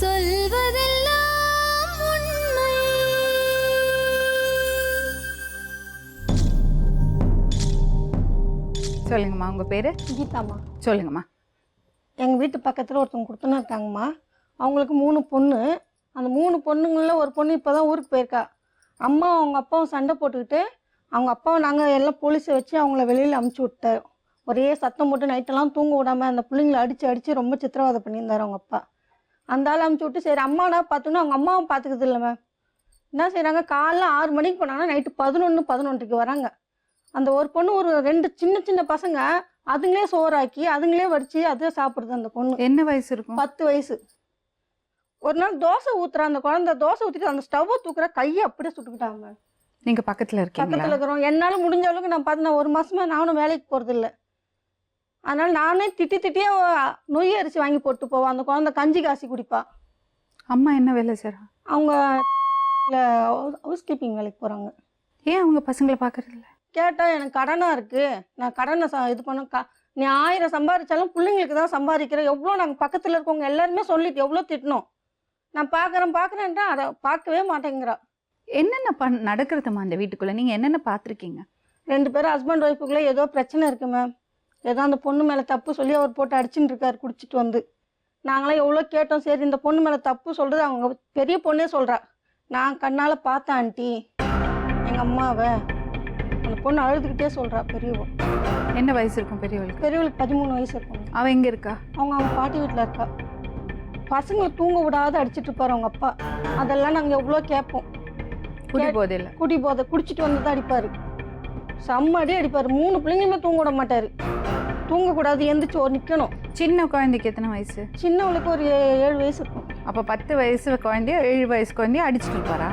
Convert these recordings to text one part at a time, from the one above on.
சொல்வதெல்லாம் உண்மை. சொல்லுங்கம்மா, உங்க பேரு? கீதாம்மா. சொல்லுங்கம்மா. எங்கள் வீட்டு பக்கத்தில் ஒருத்தவங்க கொடுத்துன்னு இருக்காங்கம்மா. அவங்களுக்கு 3 பொண்ணு. அந்த 3 பொண்ணுங்களில் ஒரு பொண்ணு இப்போ தான் ஊருக்கு போயிருக்கா. அம்மா அவங்க அப்பாவும் சண்டை போட்டுக்கிட்டு அவங்க அப்பாவை நாங்கள் எல்லாம் போலீஸை வச்சு அவங்கள வெளியில் அமுச்சு விட்டோம். ஒரே சத்தம் போட்டு நைட்டெல்லாம் தூங்க விடாமல் அந்த பிள்ளைங்களை அடித்து ரொம்ப சித்திரவதை பண்ணியிருந்தார் அவங்க அப்பா. அந்த ஆள் அமுச்சு விட்டு சரி அம்மானா பார்த்துக்கணும் அவங்க அம்மாவும் பார்த்துக்குது இல்லை மேம். என்ன செய்கிறாங்க, காலைல 6 மணிக்கு போனாங்கன்னா நைட்டு 11:11க்கு வராங்க. அந்த ஒரு பொண்ணு ஒரு 2 சின்ன சின்ன பசங்க அதுங்களே சோறாக்கி அதுங்களே வடித்து அதே சாப்பிடுது. அந்த பொண்ணு என்ன வயசு இருக்கும்? 10 வயசு. ஒரு நாள் தோசை ஊற்றுற அந்த குழந்தை தோசை ஊற்றிட்டு அந்த ஸ்டவ்வை தூக்குற கையை அப்படியே சுட்டுக்கிட்டாங்க. நீங்க பக்கத்துல இருக்கீங்களா? பக்கத்தில் இருக்கிறோம். என்னால் முடிஞ்ச அளவுக்கு நான் பார்த்து நான் 1 மாசமா நானும் வேலைக்கு போகிறதில்ல. அதனால் நானே திட்டியே நொய் அரிசி வாங்கி போட்டு போவேன். அந்த குழந்தை கஞ்சி காசி குடிப்பா. அம்மா என்ன வேலை செய்றா? அவங்க ஹவுஸ் கீப்பிங் வேலைக்கு போகிறாங்க. ஏன் அவங்க பசங்களை பார்க்கறது இல்லை? கேட்டால் எனக்கு கடனாக இருக்குது, நான் கடனை இது பண்ண நீ 1000 சம்பாதிச்சாலும் பிள்ளைங்களுக்கு தான் சம்பாதிக்கிறேன். எவ்வளோ நாங்கள் பக்கத்தில் இருக்கவங்க எல்லாருமே சொல்லிட்டு எவ்வளோ திட்டணும். நான் பார்க்குறேன்ட்டா அதை பார்க்கவே மாட்டேங்கிறா. என்னென்ன நடக்கிறதுமா அந்த வீட்டுக்குள்ள? நீங்க என்னென்ன பார்த்துருக்கீங்க? 2 பேரும் ஹஸ்பண்ட் ஒய்ஃபுக்குள்ளே ஏதோ பிரச்சனை இருக்குது மேம். ஏதோ அந்த பொண்ணு மேலே தப்பு சொல்லி அவர் போட்டு அடிச்சுட்டு இருக்காரு குடிச்சிட்டு வந்து. நாங்களாம் எவ்வளோ கேட்டோம். சரி இந்த பொண்ணு மேலே தப்பு சொல்கிறது அவங்க பெரிய பொண்ணே சொல்கிறா. நான் கண்ணால் பார்த்தேன் ஆண்டி எங்கள் அம்மாவை. அந்த பொண்ணு அழுதுகிட்டே சொல்கிறா. பெரியவ என்ன வயசு இருக்கும் பெரியவளுக்கு? பெரியவளுக்கு 13 வயசு இருக்கும். அவ எங்க இருக்கா? அவங்க பாட்டி வீட்டில் இருக்கா. பசங்களை தூங்க விடாத அடிச்சிட்டு இருப்பார் அவங்க அப்பா. அதெல்லாம் நாங்கள் எவ்வளோ கேட்போம். குடி போதையில் குடிச்சிட்டு வந்து தான் அடிப்பார். செம்ம அடிப்பார். 3 பிள்ளைங்களுமே தூங்க விட மாட்டார். தூங்கக்கூடாது, எந்திரிச்சு நிற்கணும். சின்ன குழந்தைக்கு எத்தனை வயசு? சின்னவளுக்கு ஒரு 7 வயசு இருக்கும். அப்போ 10 வயசு குழந்தைய 7 வயசு குழந்தைய அடிச்சுட்டு இருப்பாரா?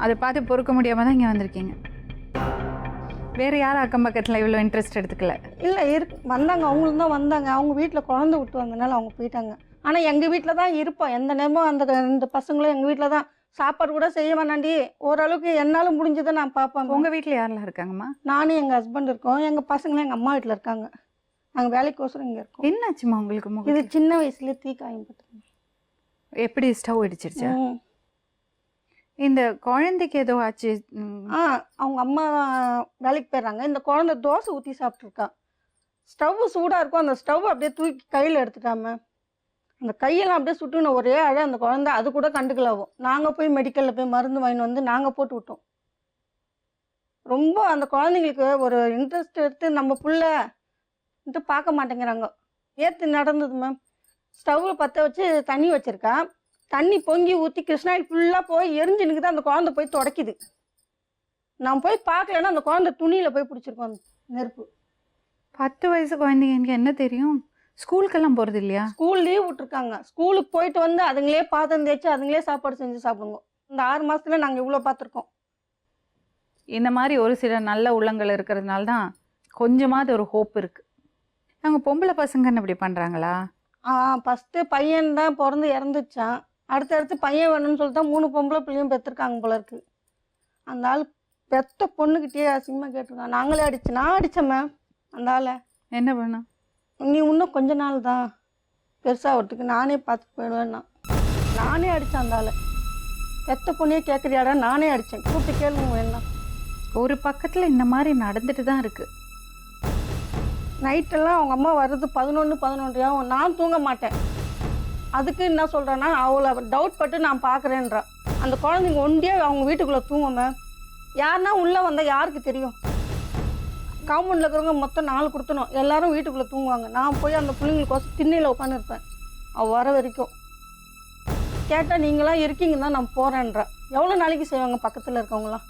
அதை பார்த்து பொறுக்க முடியாம தான் இங்கே வந்திருக்கீங்க. வேற யாரும் அக்கம் பக்கத்தில் இவ்வளோ இன்ட்ரெஸ்ட் எடுத்துக்கல? இல்லை வந்தாங்க, அவங்களும் தான் வந்தாங்க. அவங்க வீட்டில் குழந்தை விட்டு வந்தனால அவங்க போயிட்டாங்க. ஆனால் எங்கள் வீட்டில் தான் இருப்போம். எந்த நேரமும் அந்த 2 பசங்களும் எங்கள் வீட்டில் தான். சாப்பாடு கூட செய்ய வேணாண்டி, ஓரளவுக்கு என்னால் முடிஞ்சதை நான் பார்ப்பேன். உங்கள் வீட்டில் யாரெல்லாம் இருக்காங்கம்மா? நானும் எங்கள் ஹஸ்பண்ட் இருக்கோம். எங்கள் பசங்களும் எங்கள் அம்மா வீட்டில் இருக்காங்க. நாங்கள் வேலைக்கோசரம் இங்கே இருக்கோம். என்னாச்சுமா உங்களுக்கு? இது சின்ன வயசுலேயே தீக்காயம் பட்டுருங்க. எப்படி ஸ்டவ் அடிச்சிருச்சா? இந்த குழந்தைக்கு ஏதோ ஆச்சு? அவங்க அம்மா வேலைக்கு போயிடுறாங்க. இந்த குழந்தை தோசை ஊற்றி சாப்பிட்ருக்கா. ஸ்டவ் சூடாக இருக்கும். அந்த ஸ்டவ் அப்படியே தூக்கி கையில் எடுத்துட்டாம அந்த கையெல்லாம் அப்படியே சுட்டுன ஒரே அந்த குழந்தை அது கூட கண்டுக்கலாவும். நாங்கள் போய் மெடிக்கலில் போய் மருந்து வாங்கிட்டு வந்து நாங்கள் போட்டு விட்டோம். ரொம்ப அந்த குழந்தைங்களுக்கு ஒரு இன்ட்ரெஸ்ட் எடுத்து நம்ம புள்ளன்ட்டு பார்க்க மாட்டேங்கிறாங்க. ஏற்று நடந்தது மேம். ஸ்டவ்வில் பற்ற வச்சு தண்ணி வச்சுருக்கா. தண்ணி பொங்கி ஊற்றி கிருஷ்ணாயில் ஃபுல்லாக போய் எரிஞ்சுனுக்கு தான் அந்த குழந்தை போய் துடைக்குது. நான் போய் பார்க்கலன்னா அந்த குழந்தை துணியில் போய் பிடிச்சிருக்கோம் அந்த நெருப்பு. 10 வயசு குழந்தைங்க எனக்கு என்ன தெரியும்? ஸ்கூலுக்கெல்லாம் போகிறது இல்லையா? ஸ்கூல் லீவ் விட்டுருக்காங்க. ஸ்கூலுக்கு போயிட்டு வந்து அதுங்களே பாத்திரம் தேய்ச்சி அதுங்களே சாப்பாடு செஞ்சு சாப்பிடுங்க. இந்த 6 மாதத்துல நாங்கள் இவ்வளோ பார்த்துருக்கோம். இந்த மாதிரி ஒரு சில நல்ல உள்ளங்கள் இருக்கிறதுனால தான் கொஞ்சமாவது ஒரு ஹோப் இருக்குது. அவங்க பொம்பளை பசங்கன்னு இப்படி பண்ணுறாங்களா? ஃபஸ்ட்டு பையன் தான் பிறந்து இறந்துச்சான். அடுத்தடுத்து பையன் வேணும்னு சொல்லிட்டு தான் 3 பொம்பளை பிள்ளையும் பெற்றுருக்காங்க போல இருக்கு. அந்த ஆள் பெத்த பொண்ணுக்கிட்டே அசிங்கமாக கேட்டிருக்கான். நாங்களே நான் அடித்தேன் மேம். அந்த ஆளை என்ன பண்ணோம்? நீ இன்னும் கொஞ்ச நாள் தான் பெருசாகிறதுக்கு நானே பார்த்துட்டு போயிடுவேன்னா நானே அடித்தேன். அந்த ஆளை பெத்த பொண்ணையே கேட்குறியாடா, நானே அடித்தேன். கூப்பிட்டு கேளுங்க வேணாம். ஒரு பக்கத்தில் இந்த மாதிரி நடந்துட்டு தான் இருக்குது. நைட்டெல்லாம் அவங்க அம்மா வர்றது 11 ஆகும். நான் தூங்க மாட்டேன். அதுக்கு என்ன சொல்கிறேன்னா அவளை டவுட் பட்டு நான் பார்க்குறேன்றா. அந்த குழந்தைங்க ஒண்டியாக அவங்க வீட்டுக்குள்ளே தூங்குமே. யாருன்னா உள்ளே வந்தால் யாருக்கு தெரியும்? காம்பவுண்டில் இருக்கிறவங்க மொத்தம் 4 கொடுத்தணும். எல்லோரும் வீட்டுக்குள்ளே தூங்குவாங்க. நான் போய் அந்த பிள்ளைங்களுக்கோசம் திண்ணையில் உட்காந்துருப்பேன். அவள் வர வரைக்கும். கேட்டால் நீங்களாம் இருக்கீங்க தான் நான் போகிறேன்றா. எவ்வளோ நாளைக்கு செய்வாங்க பக்கத்தில் இருக்கவங்களாம்?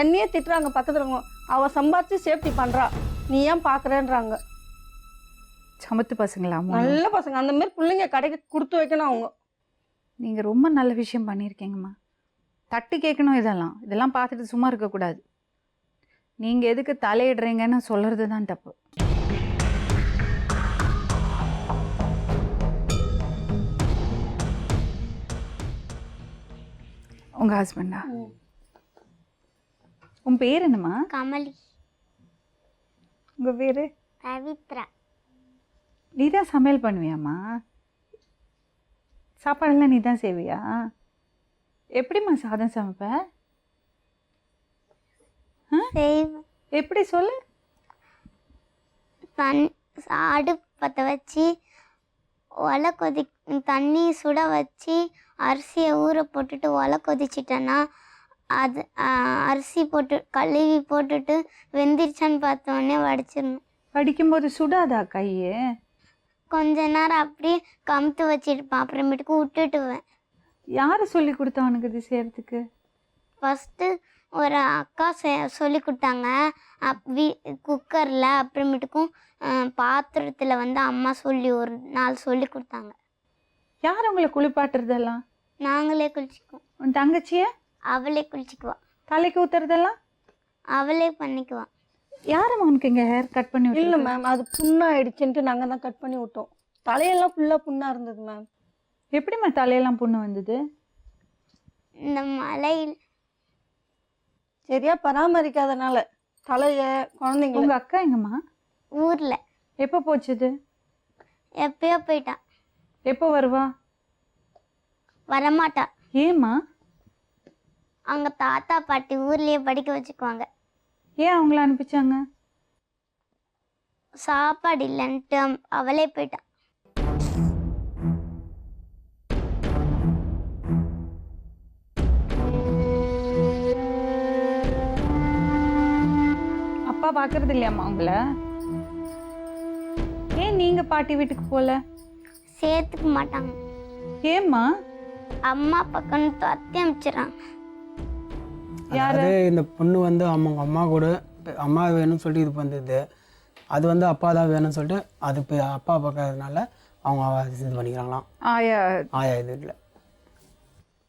என்னையே திட்டுறாங்க பக்கத்தில் இருக்கவங்க. அவள் சம்பாரித்து சேஃப்டி பண்ணுறா, நீ ஏன் பார்க்குறேன்றாங்க. சமத்து பசங்களா? நல்ல பசங்க. அந்த மாதிரி பிள்ளைங்க கடைக்கு கொடுத்து வைக்கணும் அவங்க. நீங்கள் ரொம்ப நல்ல விஷயம் பண்ணியிருக்கீங்கம்மா. தட்டி கேட்கணும். இதெல்லாம் பார்த்துட்டு சும்மா இருக்கக்கூடாது. நீங்கள் எதுக்கு தலையிடுறீங்கன்னு சொல்கிறது தான் தப்பு. உங்கள் ஹஸ்பண்டா? உன் பேர் என்னம்மா? கமலி. உங்கள் பேர்? பவித்ரா. நீ தான் சமையல் பண்ணுவியாம்மா? சாப்பாடெல்லாம் நீ தான் செய்வியா? எப்படிம்மா சாதம் சமைப்ப? செய்வேன். எப்படி சொல்லு. அடுப்பு பற்ற வச்சு தண்ணி சுட வச்சு அரிசியை ஊற போட்டுட்டு கொதிச்சிட்டேன்னா அது அரிசி போட்டு கழுவி போட்டுட்டு வெந்திரிச்சான்னு பார்த்தோன்னே வடிச்சிடணும். படிக்கும்போது சுடாதா கையே? கொஞ்ச நேரம் அப்படியே கமுத்து வச்சுருப்பேன், அப்புறமேட்டுக்கு விட்டுட்டுவேன். யார் சொல்லி கொடுத்தா உனக்கு இது செய்யறதுக்கு? ஃபஸ்ட்டு ஒரு அக்கா சொல்லி கொடுத்தாங்க. குக்கரில் அப்புறமேட்டுக்கும் பாத்திரத்தில் அம்மா ஒரு நாள் சொல்லி கொடுத்தாங்க. யார் உங்களை குளிப்பாட்டுறதெல்லாம்? நாங்களே குளிச்சுக்குவோம். உன் தங்கச்சிய? அவளே குளிச்சுக்குவா. தலைக்கு ஊத்துறதெல்லாம் அவளே பண்ணிக்குவா. யாரும் உனக்கு இங்கே ஹேர் கட் பண்ணி இல்லை மேம், அது புண்ணாயிடுச்சுன்ட்டு நாங்கள் தான் கட் பண்ணி விட்டோம். தலையெல்லாம் ஃபுல்லாக புண்ணாக இருந்தது மேம். எப்படிம்மா தலையெல்லாம் புண்ணு வந்தது? இந்த மழையில் சரியா பராமரிக்காதனால தலையை குழந்தைங்க. உங்கள் அக்கா எங்கம்மா? ஊரில். எப்போ போச்சுது? எப்பயோ போயிட்டான். எப்போ வருவா? வரமாட்டா. ஏம்மா? அவங்க தாத்தா பாட்டி ஊர்லேயே படிக்க வச்சுக்குவாங்க. ஏன் அவங்கள அனுப்பிச்சாங்க? சாப்பாடு இல்லைன்ட்டு அவளே போயிட்டான். அப்பா பார்க்கறது இல்லையாம்மா உங்களை? ஏன் நீங்கள் பாட்டி வீட்டுக்கு போகல? சேர்த்துக்க மாட்டாங்க. ஏம்மா? அம்மா பக்கம் துரத்தி அனுப்பிச்சிடறாங்க. யாரு இந்த பொண்ணு அவங்க அம்மா கூட அம்மா வேணும்னு சொல்லிட்டு இது பண்ணுது. அது அப்பா தான் வேணும்னு சொல்லிட்டு அது அப்பா பார்க்கறதுனால அவங்க இது பண்ணிக்கிறாங்களாம். ஆயா இது இல்லை.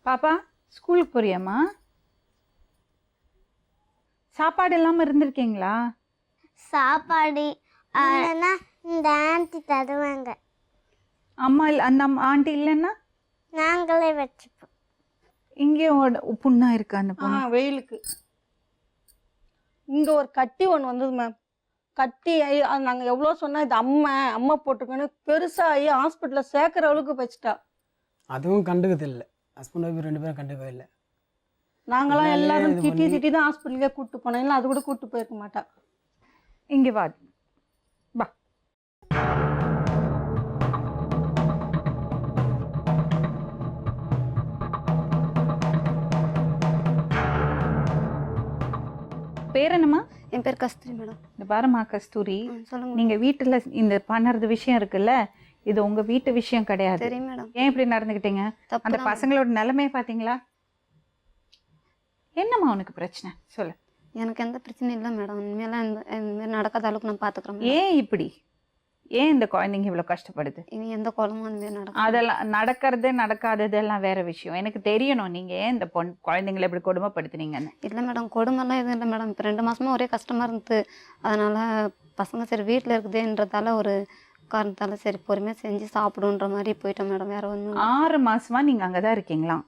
பாப்பா ஸ்கூலுக்கு போறியாம்மா? சாப்பாடு இல்லாமல் இருந்திருக்கீங்களா? சாப்பாடு இந்த ஆண்டி தருவாங்க. அம்மா அந்த ஆண்டி இல்லைன்னா நாங்களே வச்சுப்போம். இங்கேயும் புண்ணா இருக்கு அந்த பொண்ணு. வெயிலுக்கு இங்கே ஒரு கட்டி ஒன்று வந்தது மேம். கட்டி ஆகி அது நாங்கள் எவ்வளோ சொன்னால் இது அம்மா போட்டிருக்கோன்னு பெருசாகி ஹாஸ்பிட்டலில் சேர்க்குற அளவுக்கு வச்சுட்டா. அதுவும் கண்டுக்கிறது இல்லை. ஹஸ்பண்ட் ஒய்ஃப் 2 பேரும் கண்டுக்கவே இல்லை. நாங்களாம் எல்லாரும் திட்டி தான் ஹாஸ்பிட்டலுக்கே கூப்பிட்டு போனோம். இல்லை அது கூட கூப்பிட்டு போயிருக்க மாட்டா. இங்கே வா வா. பேர் என்னம்மா? என் பேர் கஸ்தூரி மேடம். இந்த பாரம்மா கஸ்தூரி, சொல்லுங்க. நீங்கள் வீட்டில் இந்த பண்ணுறது விஷயம் இருக்குல்ல, இது உங்கள் வீட்டு விஷயம் கிடையாது. சரி மேடம். ஏன் இப்படி நடந்துக்கிட்டீங்க? அந்த பசங்களோட நிலைமையை பார்த்தீங்களா? என்னம்மா உனக்கு பிரச்சனை சொல்லு. எனக்கு எந்த பிரச்சனையும் இல்லை மேடம். இனிமேலாம் இந்த மாதிரி நடக்காத அளவுக்கு நான் பார்த்துக்குறேன். ஏன் இப்படி? ஏன் இந்த குழந்தைங்க இவ்வளோ கஷ்டப்படுது? இனி எந்த குழம்பும் அந்த மாதிரி நடக்கும். அதெல்லாம் நடக்கிறது நடக்காததெல்லாம் வேற விஷயம். எனக்கு தெரியணும் நீங்கள் ஏன் இந்த குழந்தைங்களை இப்படி கொடுமைப்படுத்துனீங்கன்னு. இல்லை மேடம், கொடுமைலாம் எதுவும் இல்லை மேடம். இப்போ 2 மாதமாக ஒரே கஷ்டமாக இருந்தது. அதனால் பசங்க சரி வீட்டில் இருக்குதுன்றதால ஒரு காரணத்தால் சரி பொறுமையாக செஞ்சு சாப்பிடுன்ற மாதிரி போயிட்டோம் மேடம். வேறு ஒன்றும் 6 மாசமா நீங்கள் அங்கே தான் இருக்கீங்களாம்.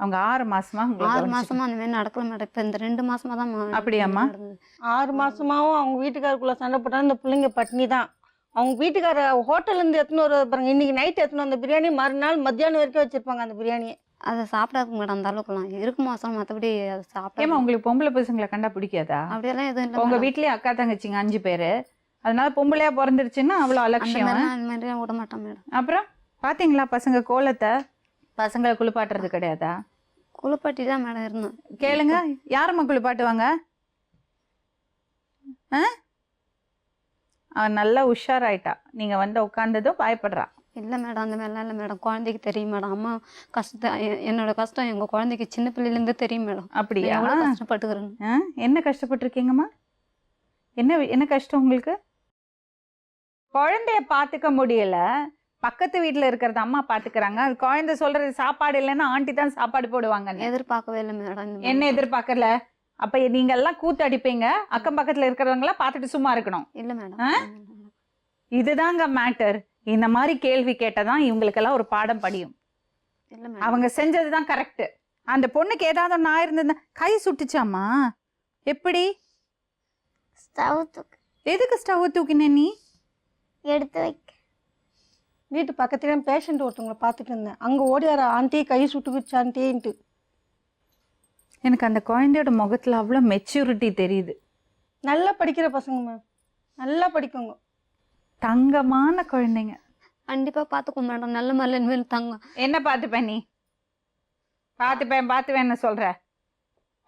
அவங்க 6 மாசமா 6 மாசமா அந்த மாதிரி நடக்கல மேடம். இப்போ இந்த 2 மாசமா தான். அப்படியாம்மா? 6 மாசமாவும் அவங்க வீட்டுக்காருக்குள்ள சண்டை போட்டாலும் இந்த பிள்ளைங்க பட்னி தான். அவங்க வீட்டுக்கார ஹோட்டல்லேருந்து எடுத்துன்னு வர பாருங்க. இன்னைக்கு நைட் எடுத்துன்னு வந்த பிரியாணி மறுநாள் மத்தியானம் வரைக்கும் வச்சிருப்பாங்க அந்த பிரியாணியை. அதை சாப்பிடாது மேடம். அந்த அளவுக்குலாம் இருக்கும் மாதம். மற்றபடி அதை சாப்பிட. ஏமா உங்களுக்கு பொம்பளை பசங்களை கண்டா பிடிக்காதா? அப்படியெல்லாம் எதுவும் இல்லை. உங்கள் வீட்லேயே அக்கா தங்கச்சிங்க 5 பேர். அதனால பொம்பளையா பிறந்துருச்சுன்னா அவ்வளோ அலட்சியம். அந்த மாதிரி விட மாட்டோம் மேடம். அப்புறம் பார்த்தீங்களா பசங்க கோலத்தை? பசங்களை குளிப்பாட்டுறது கிடையாதா? குளிப்பாட்டி தான் மேடம் இருந்தோம். கேளுங்க, யாரம்மா குளிப்பாட்டுவாங்க? அவன் நல்லா உஷாராயிட்டா. நீங்கள் உட்காந்ததும் பயப்படுறா. இல்லை மேடம், அந்த மாதிரிலாம் இல்லை மேடம். குழந்தைக்கு தெரியும் மேடம். அம்மா கஷ்டத்தை என்னோட கஷ்டம் எங்கள் குழந்தைக்கு சின்ன பிள்ளைலேருந்தே தெரியும் மேடம். அப்படியா? கஷ்டப்பட்டுக்கிறேன்னு. என்ன கஷ்டப்பட்டுருக்கீங்கம்மா? என்ன கஷ்டம் உங்களுக்கு? குழந்தைய பார்த்துக்க முடியல, பக்கத்து வீட்டில் இருக்கிறது அம்மா பார்த்துக்கிறாங்க. அது குழந்தை சொல்றது சாப்பாடு இல்லைன்னா ஆண்டி தான் சாப்பாடு போடுவாங்க. எதிர்பார்க்கவே இல்லை மேடம். என்ன எதிர்பார்க்கல? அப்ப நீங்க எல்லாம் கூத்து அடிப்பீங்க, அக்கம் பக்கத்துல இருக்கிறவங்களாம் பார்த்துட்டு சும்மா இருக்கணும். இல்லை மேடம், இதுதாங்க மேட்டர். இந்த மாதிரி கேள்வி கேட்டதான் இவங்களுக்கெல்லாம் ஒரு பாடம் படியும். இல்லை மேடம், அவங்க செஞ்சதுதான் கரெக்ட். அந்த பொண்ணுக்கு ஏதாவது ஒன்று ஆயிருந்ததுன்னா கை சுட்டுச்சாமா? எப்படி? ஸ்டவ் தூக்கு. எதுக்கு ஸ்டவ் தூக்கின? நீ எடுத்து வைக்க. வீட்டு பக்கத்துலேயே பேஷண்ட் ஒருத்தவங்களை பார்த்துட்டு இருந்தேன். அங்கே ஓடியார ஆண்டி கை சுட்டுக்குச்சு ஆண்டின்ட்டு. எனக்கு அந்த குழந்தையோட முகத்தில் அவ்வளோ மெச்சூரிட்டி தெரியுது. நல்லா படிக்கிற பசங்க மேம், நல்லா படிக்குங்க. தங்கமான குழந்தைங்க. கண்டிப்பாக பார்த்துக்கோங்க மேடம், நல்ல மாதிரில இனிமேல் தங்க. என்ன பார்த்துப்பேன் நீ? பார்த்துப்பேன்னு சொல்கிற.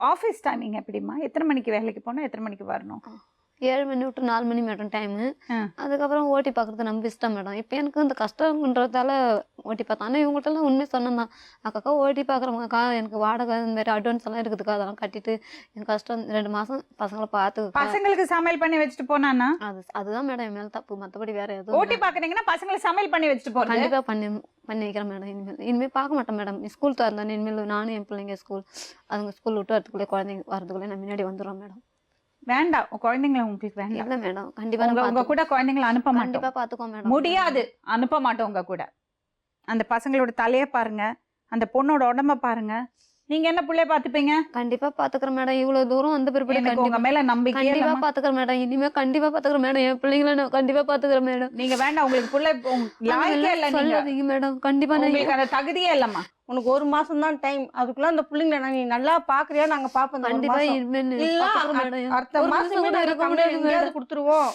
ஆஃபீஸ் டைமிங் எப்படிம்மா? எத்தனை மணிக்கு வேலைக்கு போகணும், எத்தனை மணிக்கு வரணும்? 7 மணி விட்டு 4 மணி மேடம் டைமு. ஆ. அதுக்கப்புறம் ஓட்டி பார்க்குறது நம்ம இஷ்டம் மேடம். இப்போ எனக்கு இந்த கஷ்டம்ன்றதால ஓட்டி பார்த்தேன். ஆனால் இவங்கள்ட்டலாம் உண்மையை சொன்னேன் தான். அக்கா ஓட்டி பார்க்குறவங்கக்கா எனக்கு வாடகை இந்த மாதிரி அட்வான்ஸ் எல்லாம் இருக்குதுக்கா, அதெல்லாம் கட்டிட்டு எனக்கு கஷ்டம் 2 மாதம் பசங்களை பார்த்து. பசங்களுக்கு சமையல் பண்ணி வச்சுட்டு போனானா? அதுதான் மேடம் என் மேலே தப்பு, மற்றபடி வேற எதுவும் ஓட்டி பார்க்குறீங்கன்னா பசங்களுக்கு சமையல் பண்ணி வச்சுட்டு போகிறேன். கண்டிப்பாக பண்ணி வைக்கிறேன் மேடம். இனிமேல் பார்க்க மாட்டேன் மேடம். ஸ்கூல் திறந்தேன் இனிமேல் நானும் என் பிள்ளைங்க ஸ்கூல் அதுங்க ஸ்கூல் விட்டு வரதுக்குள்ளே குழந்தைங்க வரதுக்குள்ளே நான் முன்னாடி வந்துடுறோம் மேடம். வேண்டாம், குழந்தைங்களை உங்களுக்கு வேண்டாம். இல்லை மேடம், கண்டிப்பாக உங்க கூட குழந்தைங்களை அனுப்ப மாட்டோம். கண்டிப்பாக பார்த்துக்கோ மேடம். முடியாது, அனுப்ப மாட்டோம் உங்க கூட. அந்த பசங்களோட தலையை பாருங்க, அந்த பொண்ணோட உடம்ப பாருங்க. நீங்க என்ன பிள்ளைய பார்த்துப்பீங்க? கண்டிப்பா பாத்துக்கிறேன் மேடம். இவ்வளவு தூரம் வந்த பிறகு எனக்கு உங்க மேல நம்பிக்கை கண்டிப்பா பாத்துக்கிறேன் மேடம். இனிமே கண்டிப்பா பாத்துக்கிறேன் மேடம். என் பிள்ளைங்களை நான் கண்டிப்பா பாத்துக்கிறேன் மேடம். நீங்க வேண்டாம், உங்களுக்கு பிள்ளை லாய்க்கே இல்ல. நீங்க சொல்லாதீங்க மேடம், கண்டிப்பா உங்களுக்கு அந்த தகுதியே இல்லம்மா. உனக்கு 1 மாசம் தான் டைம். அதுக்குள்ள அந்த பிள்ளைங்களை நீ நல்லா பாக்குறியா நாங்க பாப்போம். கண்டிப்பா அடுத்த மாசமே நாங்க கம்ப்ளைண்ட் எங்கேயாவது கொடுத்துருவோம்.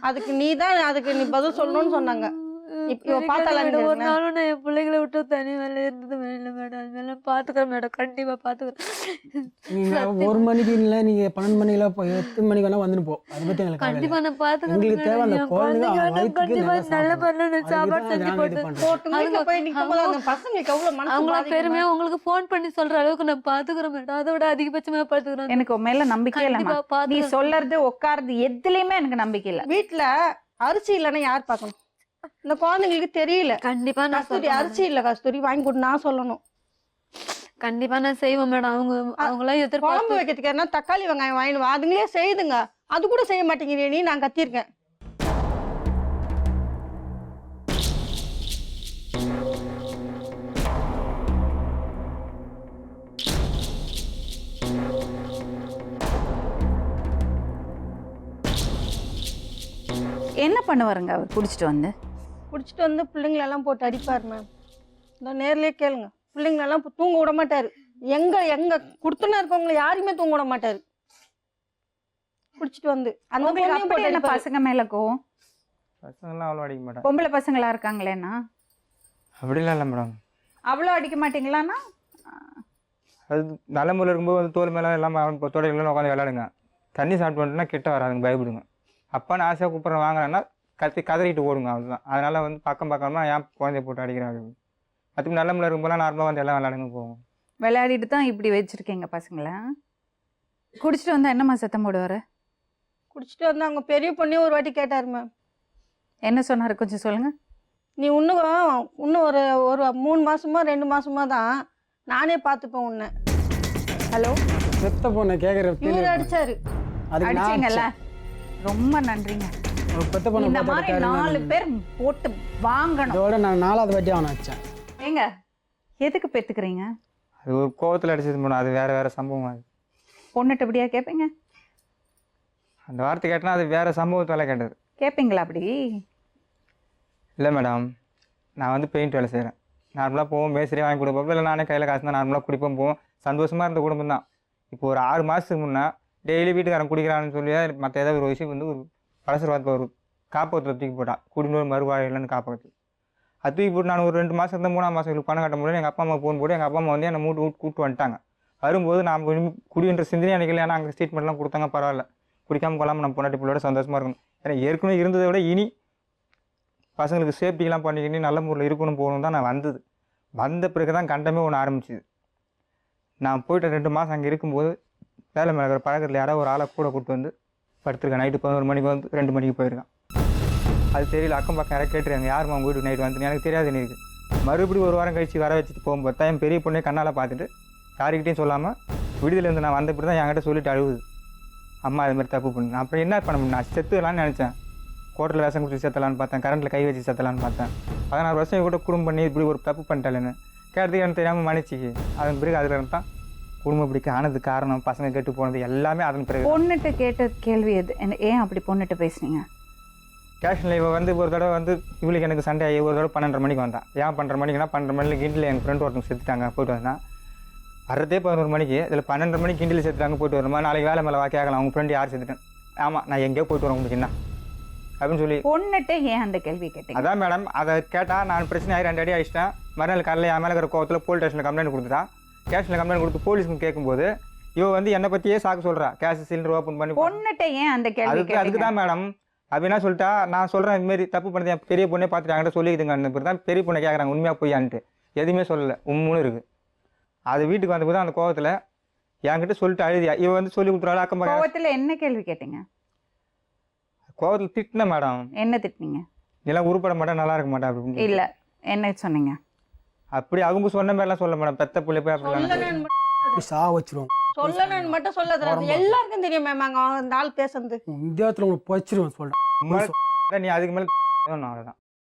அதுக்கு நீ பதில் சொல்லணும்னு சொன்னாங்க. இப்போ பார்த்தாலும் ஒரு நாளும் நான் என் பிள்ளைகளை விட்டு தனி வேலை இருந்தது இல்லை மேடம். அது மேலே பாத்துக்கிறேன் மேடம், கண்டிப்பா பாத்துக்கிறேன். நீங்க 1 மணிக்கு இல்லை, நீங்க 12 மணிக்கெல்லாம் போய் 8 மணிக்கு வேணா வந்துட்டு போ. அதை பத்தி எங்களுக்கு கண்டிப்பா நான் பாத்துக்கிறேன். உங்களுக்கு தேவை அந்த குழந்தைங்க கண்டிப்பா நல்ல பண்ண சாப்பாடு செஞ்சு போட்டு போய் நிக்கும் போது அந்த பசங்களுக்கு எவ்வளவு மனசு அவங்கள பெருமையா உங்களுக்கு போன் பண்ணி சொல்ற அளவுக்கு நான் பாத்துக்கிறேன் மேடம். அதை விட அதிகபட்சமா பாத்துக்கிறேன். எனக்கு உன் மேல நம்பிக்கை இல்லம்மா. நீ சொல்லறது உட்கார்றது எதுலயுமே எனக்கு நம்பிக்கை இல்ல. வீட்டுல அரிசி இல்லைன்னா யார் பார்க்கணும்? இந்த குழந்தைங்களுக்கு தெரியல. கண்டிப்பா நான் கஸ்தூரி அரிசி இல்ல, கஸ்தூரி வாங்கி கொடு நான் சொல்லணும். கண்டிப்பா நான் செய்வேன் மேடம். அவங்களாம் குழம்பு எதிர்பார்த்து வைக்கிறதுக்கு என்ன தக்காளி வெங்காயம் வாங்கிட்டு வா, அதுங்களே செய்யுதுங்க. அது கூட செய்ய மாட்டேங்கிறீ நீ. நான் கத்திருக்கேன். என்ன பண்ணுவாருங்க அவர்? குடிச்சிட்டு வந்து பிள்ளைங்களெல்லாம் போட்டு அடிப்பார் மேம். இந்த நேர்லயே கேளுங்க. பிள்ளைங்களெல்லாம் தூங்க விட மாட்டாரு. எங்க கொடுத்துனா இருக்கவங்களை யாருமே தூங்க விட மாட்டாரு. குடிச்சிட்டு வந்து அந்த பொண்ணையும் போட்டு என்ன அடிப்பாரு. பசங்க மேல கோவம்? பசங்களாம் அவ்வளோ அடிக்க மாட்டேன். பொம்பளை பசங்களா இருக்காங்களேன்னா அப்படிலாம் இல்லை மேடம். அவ்வளோ அடிக்க மாட்டீங்களான்னா? அது நல்ல முறையில் இருக்கும்போது வந்து தோல் மேலே எல்லாம் தோடைகள்லாம் உட்காந்து விளையாடுங்க. தண்ணி சாப்பிட்டு வந்துட்டுனா கிட்ட வராதுங்க, பயப்படுங்க. அப்பான்னு ஆசையாக கூப்பிட்ற வாங்குறேன்னா கதறிட்டு ஓடுங்க, அவ்வளோதான். அதனால் வந்து பக்கமா ஏன் குழந்தைய போட்டு அடிக்கிறாங்க. அதுக்கு நல்ல முறையில் இருக்கும்போது நார்மலாக வந்து எல்லாம் விளையாடுங்க போவோம். விளையாடிட்டு தான் இப்படி வச்சிருக்கீங்க பசங்களை. குடிச்சிட்டு வந்தா என்னம்மா சத்தம் போடுவாரு? குடிச்சிட்டு வந்து அவங்க பெரிய பொண்ணையும் ஒரு வாட்டி கேட்டாரு மேம். என்ன சொன்னாரு கொஞ்சம் சொல்லுங்க. நீ இன்னும் ஒரு 3 மாசமா 2 மாசமா தான் நானே பார்த்துப்பேன் உன்னை. ஹலோ, செத்த பொண்ணை கேட்குற இவர் அடிச்சாரு. அடிச்சீங்கல்ல, ரொம்ப நன்றிங்க. பெத்த பொண்ணை இந்த மாதிரி 4 பேர் போட்டு வாங்கணும். இதோட நான் 4வது வாட்டி அவனை வச்சேன். ஏங்க எதுக்கு பெத்துக்கிறீங்க? அது ஒரு கோவத்தில் அடிச்சது மேடம். அது வேறு சம்பவம். அது பொண்ணுட்டு இப்படியா கேட்பீங்க? அந்த வார்த்தை கேட்டனா அது வேறு சம்பவத்தால் கேட்டது. கேட்பீங்களா அப்படி? இல்லை மேடம், நான் வந்து பெயிண்ட் வேலை செய்கிறேன். நார்மலாக போவோம், மேஸ்திரியாக வாங்கி கொடுப்போம். இல்லை நானே கையில் காசு தான் நார்மலாக குடிப்போம், போவோம். சந்தோஷமாக இருந்த குடும்பம் தான். இப்போ ஒரு 6 மாதத்துக்கு முன்னே டெய்லி வீட்டுக்காரன் குடிக்கிறான்னு சொல்லி மற்ற ஏதாவது ஒரு விஷயம் வந்து ஒரு பழசுரவாதத்தில் ஒரு காப்பகத்தில் தூக்கி போட்டான். குடிநோய் மறுவாழ்வுன்னு காப்பகத்தில் அது தூக்கி போட்டு நான் ஒரு 2 மாதம் 3ஆம் மாதம் பணம் கட்ட முடியல. எங்கள் அப்பா அம்மா ஃபோன் போட்டு எங்கள் அப்பா அம்மா வந்து என்னை கூப்பிட்டு வந்துட்டாங்க. வரும்போது நான் குடின்ற சிந்தனை எனக்கு இல்லை. ஏன்னா அங்கே ஸ்டேட்மெண்ட்லாம் கொடுத்தாங்க, பரவாயில்ல குடிக்காமல் கொள்ளாமல் நம்ம பொண்டாட்டி பிள்ளையோட சந்தோஷமாக இருக்கணும். ஏன்னா ஏற்கனவே இருந்ததை விட இனி பசங்களுக்கு சேஃப்டிலாம் பண்ணிக்கிட்டு நல்ல முறையில் இருக்கணும் போகணும் தான் நான் வந்தது. வந்த பிறகு தான் கண்டமே ஒன்று ஆரம்பிச்சிது. நான் போய்ட்டு 2 மாதம் அங்கே இருக்கும்போது வேலை மேலே இருக்கிற பழக்கத்தில் யாராவது ஒரு ஆளை கூட கூப்பிட்டு வந்து படுத்துருக்கேன். நைட்டு 11 மணிக்கு வந்து 2 மணிக்கு போயிருக்கான். அது தெரியல, அக்கம் பக்கம் யாராவது கேட்டுருக்காங்க, யாருமா அவங்க வீட்டுக்கு நைட்டு வந்து எனக்கு தெரியாது. எனக்கு மறுபடியும் 1 வாரம் கழிச்சு வர வச்சுட்டு போகும்போது தான் என் பெரிய பொண்ணே கண்ணால் பார்த்துட்டு யாருக்கிட்டையும் சொல்லாமல் விடுதலேருந்து நான் வந்தப்படி தான் என்கிட்ட சொல்லிட்டு அழுவுது, அம்மா அது மாதிரி தப்பு பண்ணு. அப்புறம் என்ன பண்ண முடியும்? நான் செத்துலான்னு நினச்சேன். கோட்டில் வேஷம் குடிச்சு செத்தலான்னு பார்த்தேன், கரண்ட்டில் கை வச்சு செத்தலான்னு பார்த்தேன். 16 வருஷம் கூட குடும்பம் பண்ணி இப்படி ஒரு தப்பு பண்ணிட்டாலேன்னு கேட்டதுக்கு எனக்கு தெரியாமல் மன்னிச்சிக்கு. அதன் பிறகு அதில் இருந்தால் குடும்பம் இப்படி ஆனது காரணம், பசங்க கெட்டு போனது எல்லாமே அதன் பிறகு. பொண்ணுட்டு கேட்ட கேள்வி எது? ஏன் அப்படி பொண்ணுட்டு பேசுனீங்க? ஸ்டேஷனில் இவ வந்து ஒரு தடவை வந்து இவளுக்கு எனக்கு சண்டை ஆகி ஒரு தடவை 12:30 மணிக்கு வந்தான். ஏன் 12:30 மணிக்குன்னா 12:30 மணிக்கு கிண்டில் எங்கள் ஃப்ரெண்ட் ஒருத்தவங்க செத்துட்டாங்க போயிட்டு வந்தான். வரதே 11 மணிக்கு, இதில் 12:30 மணிக்கு கிண்டில் செத்துட்டாங்க போயிட்டு வரணுமா, நாளைக்கு வேலை மேலே கேட்கலாம் அவங்க ஃப்ரெண்டு யார் செத்துட்டேன். ஆமாம் நான் எங்கேயோ போயிட்டு வரேன் உங்களுக்கு என்ன அப்படின்னு சொல்லி பொண்ணுகிட்ட ஏன் அந்த கேள்வி கேட்டீங்க? அதான் மேடம் அதை கேட்டால் நான் பிரச்சனை ஆகி 2 அடி அடிச்சிட்டேன். மறுநாள் காலையில் என் மேலே இருக்கிற கோவத்தில் போலீஸ் ஸ்டேஷனில் கம்ப்ளைண்ட் கொடுத்துட்டான். ஸ்டேஷனில் கம்ப்ளைண்ட் கொடுத்து போலீஸ்க்கு கேட்கும்போது இவ வந்து என்னை பற்றியே சாக்கு சொல்கிறா, கேஸ் சிலிண்டர் ஓப்பன் பண்ணி. பொண்ணுகிட்ட ஏன் அந்த கேள்வி அதுக்கு தான் மேடம் அப்படின்னா சொல்லிட்டா நான் சொல்கிறேன் இதுமாரி தப்பு பண்ணது என் பெரிய பொண்ணே பார்த்துட்டு என்கிட்ட சொல்லிக்குதுங்க பிறகு தான் பெரிய பொண்ணை கேட்குறாங்க உண்மையாக பொய்யான்ட்டு. எதுவுமே சொல்லலை, உண்மைன்னு இருக்குது. அது வீட்டுக்கு வந்தபோது அந்த கோவத்தில் என்கிட்ட சொல்லிட்டு அழுதியா இவ வந்து சொல்லி கொடுத்துறாள். அக்கம் பக்கம் கோவத்துல என்ன கேள்வி கேட்டீங்க? கோவத்தில் திட்டின மேடம். என்ன திட்டினீங்க? இதெல்லாம் உருப்பட மாட்டேன் நல்லா இருக்க மாட்டேன் அப்படின்னு. இல்ல என்ன சொன்னீங்க? அப்படி அவங்க சொன்ன மாதிரிலாம் சொல்ல மேடம். பெத்த பிள்ளை போய் அப்படிலாம் சா வச்சிருவோம். சொல்லணும்னு மட்டும் சொல்ல தெரியாது, எல்லாருக்கும் தெரியும் மேம் அங்க அந்த ஆள் பேசுறது. இந்தியாத்துல உங்களுக்கு போச்சிருவோம் சொல்றேன். நீ அதுக்கு மேலே அவ்வளோதான்.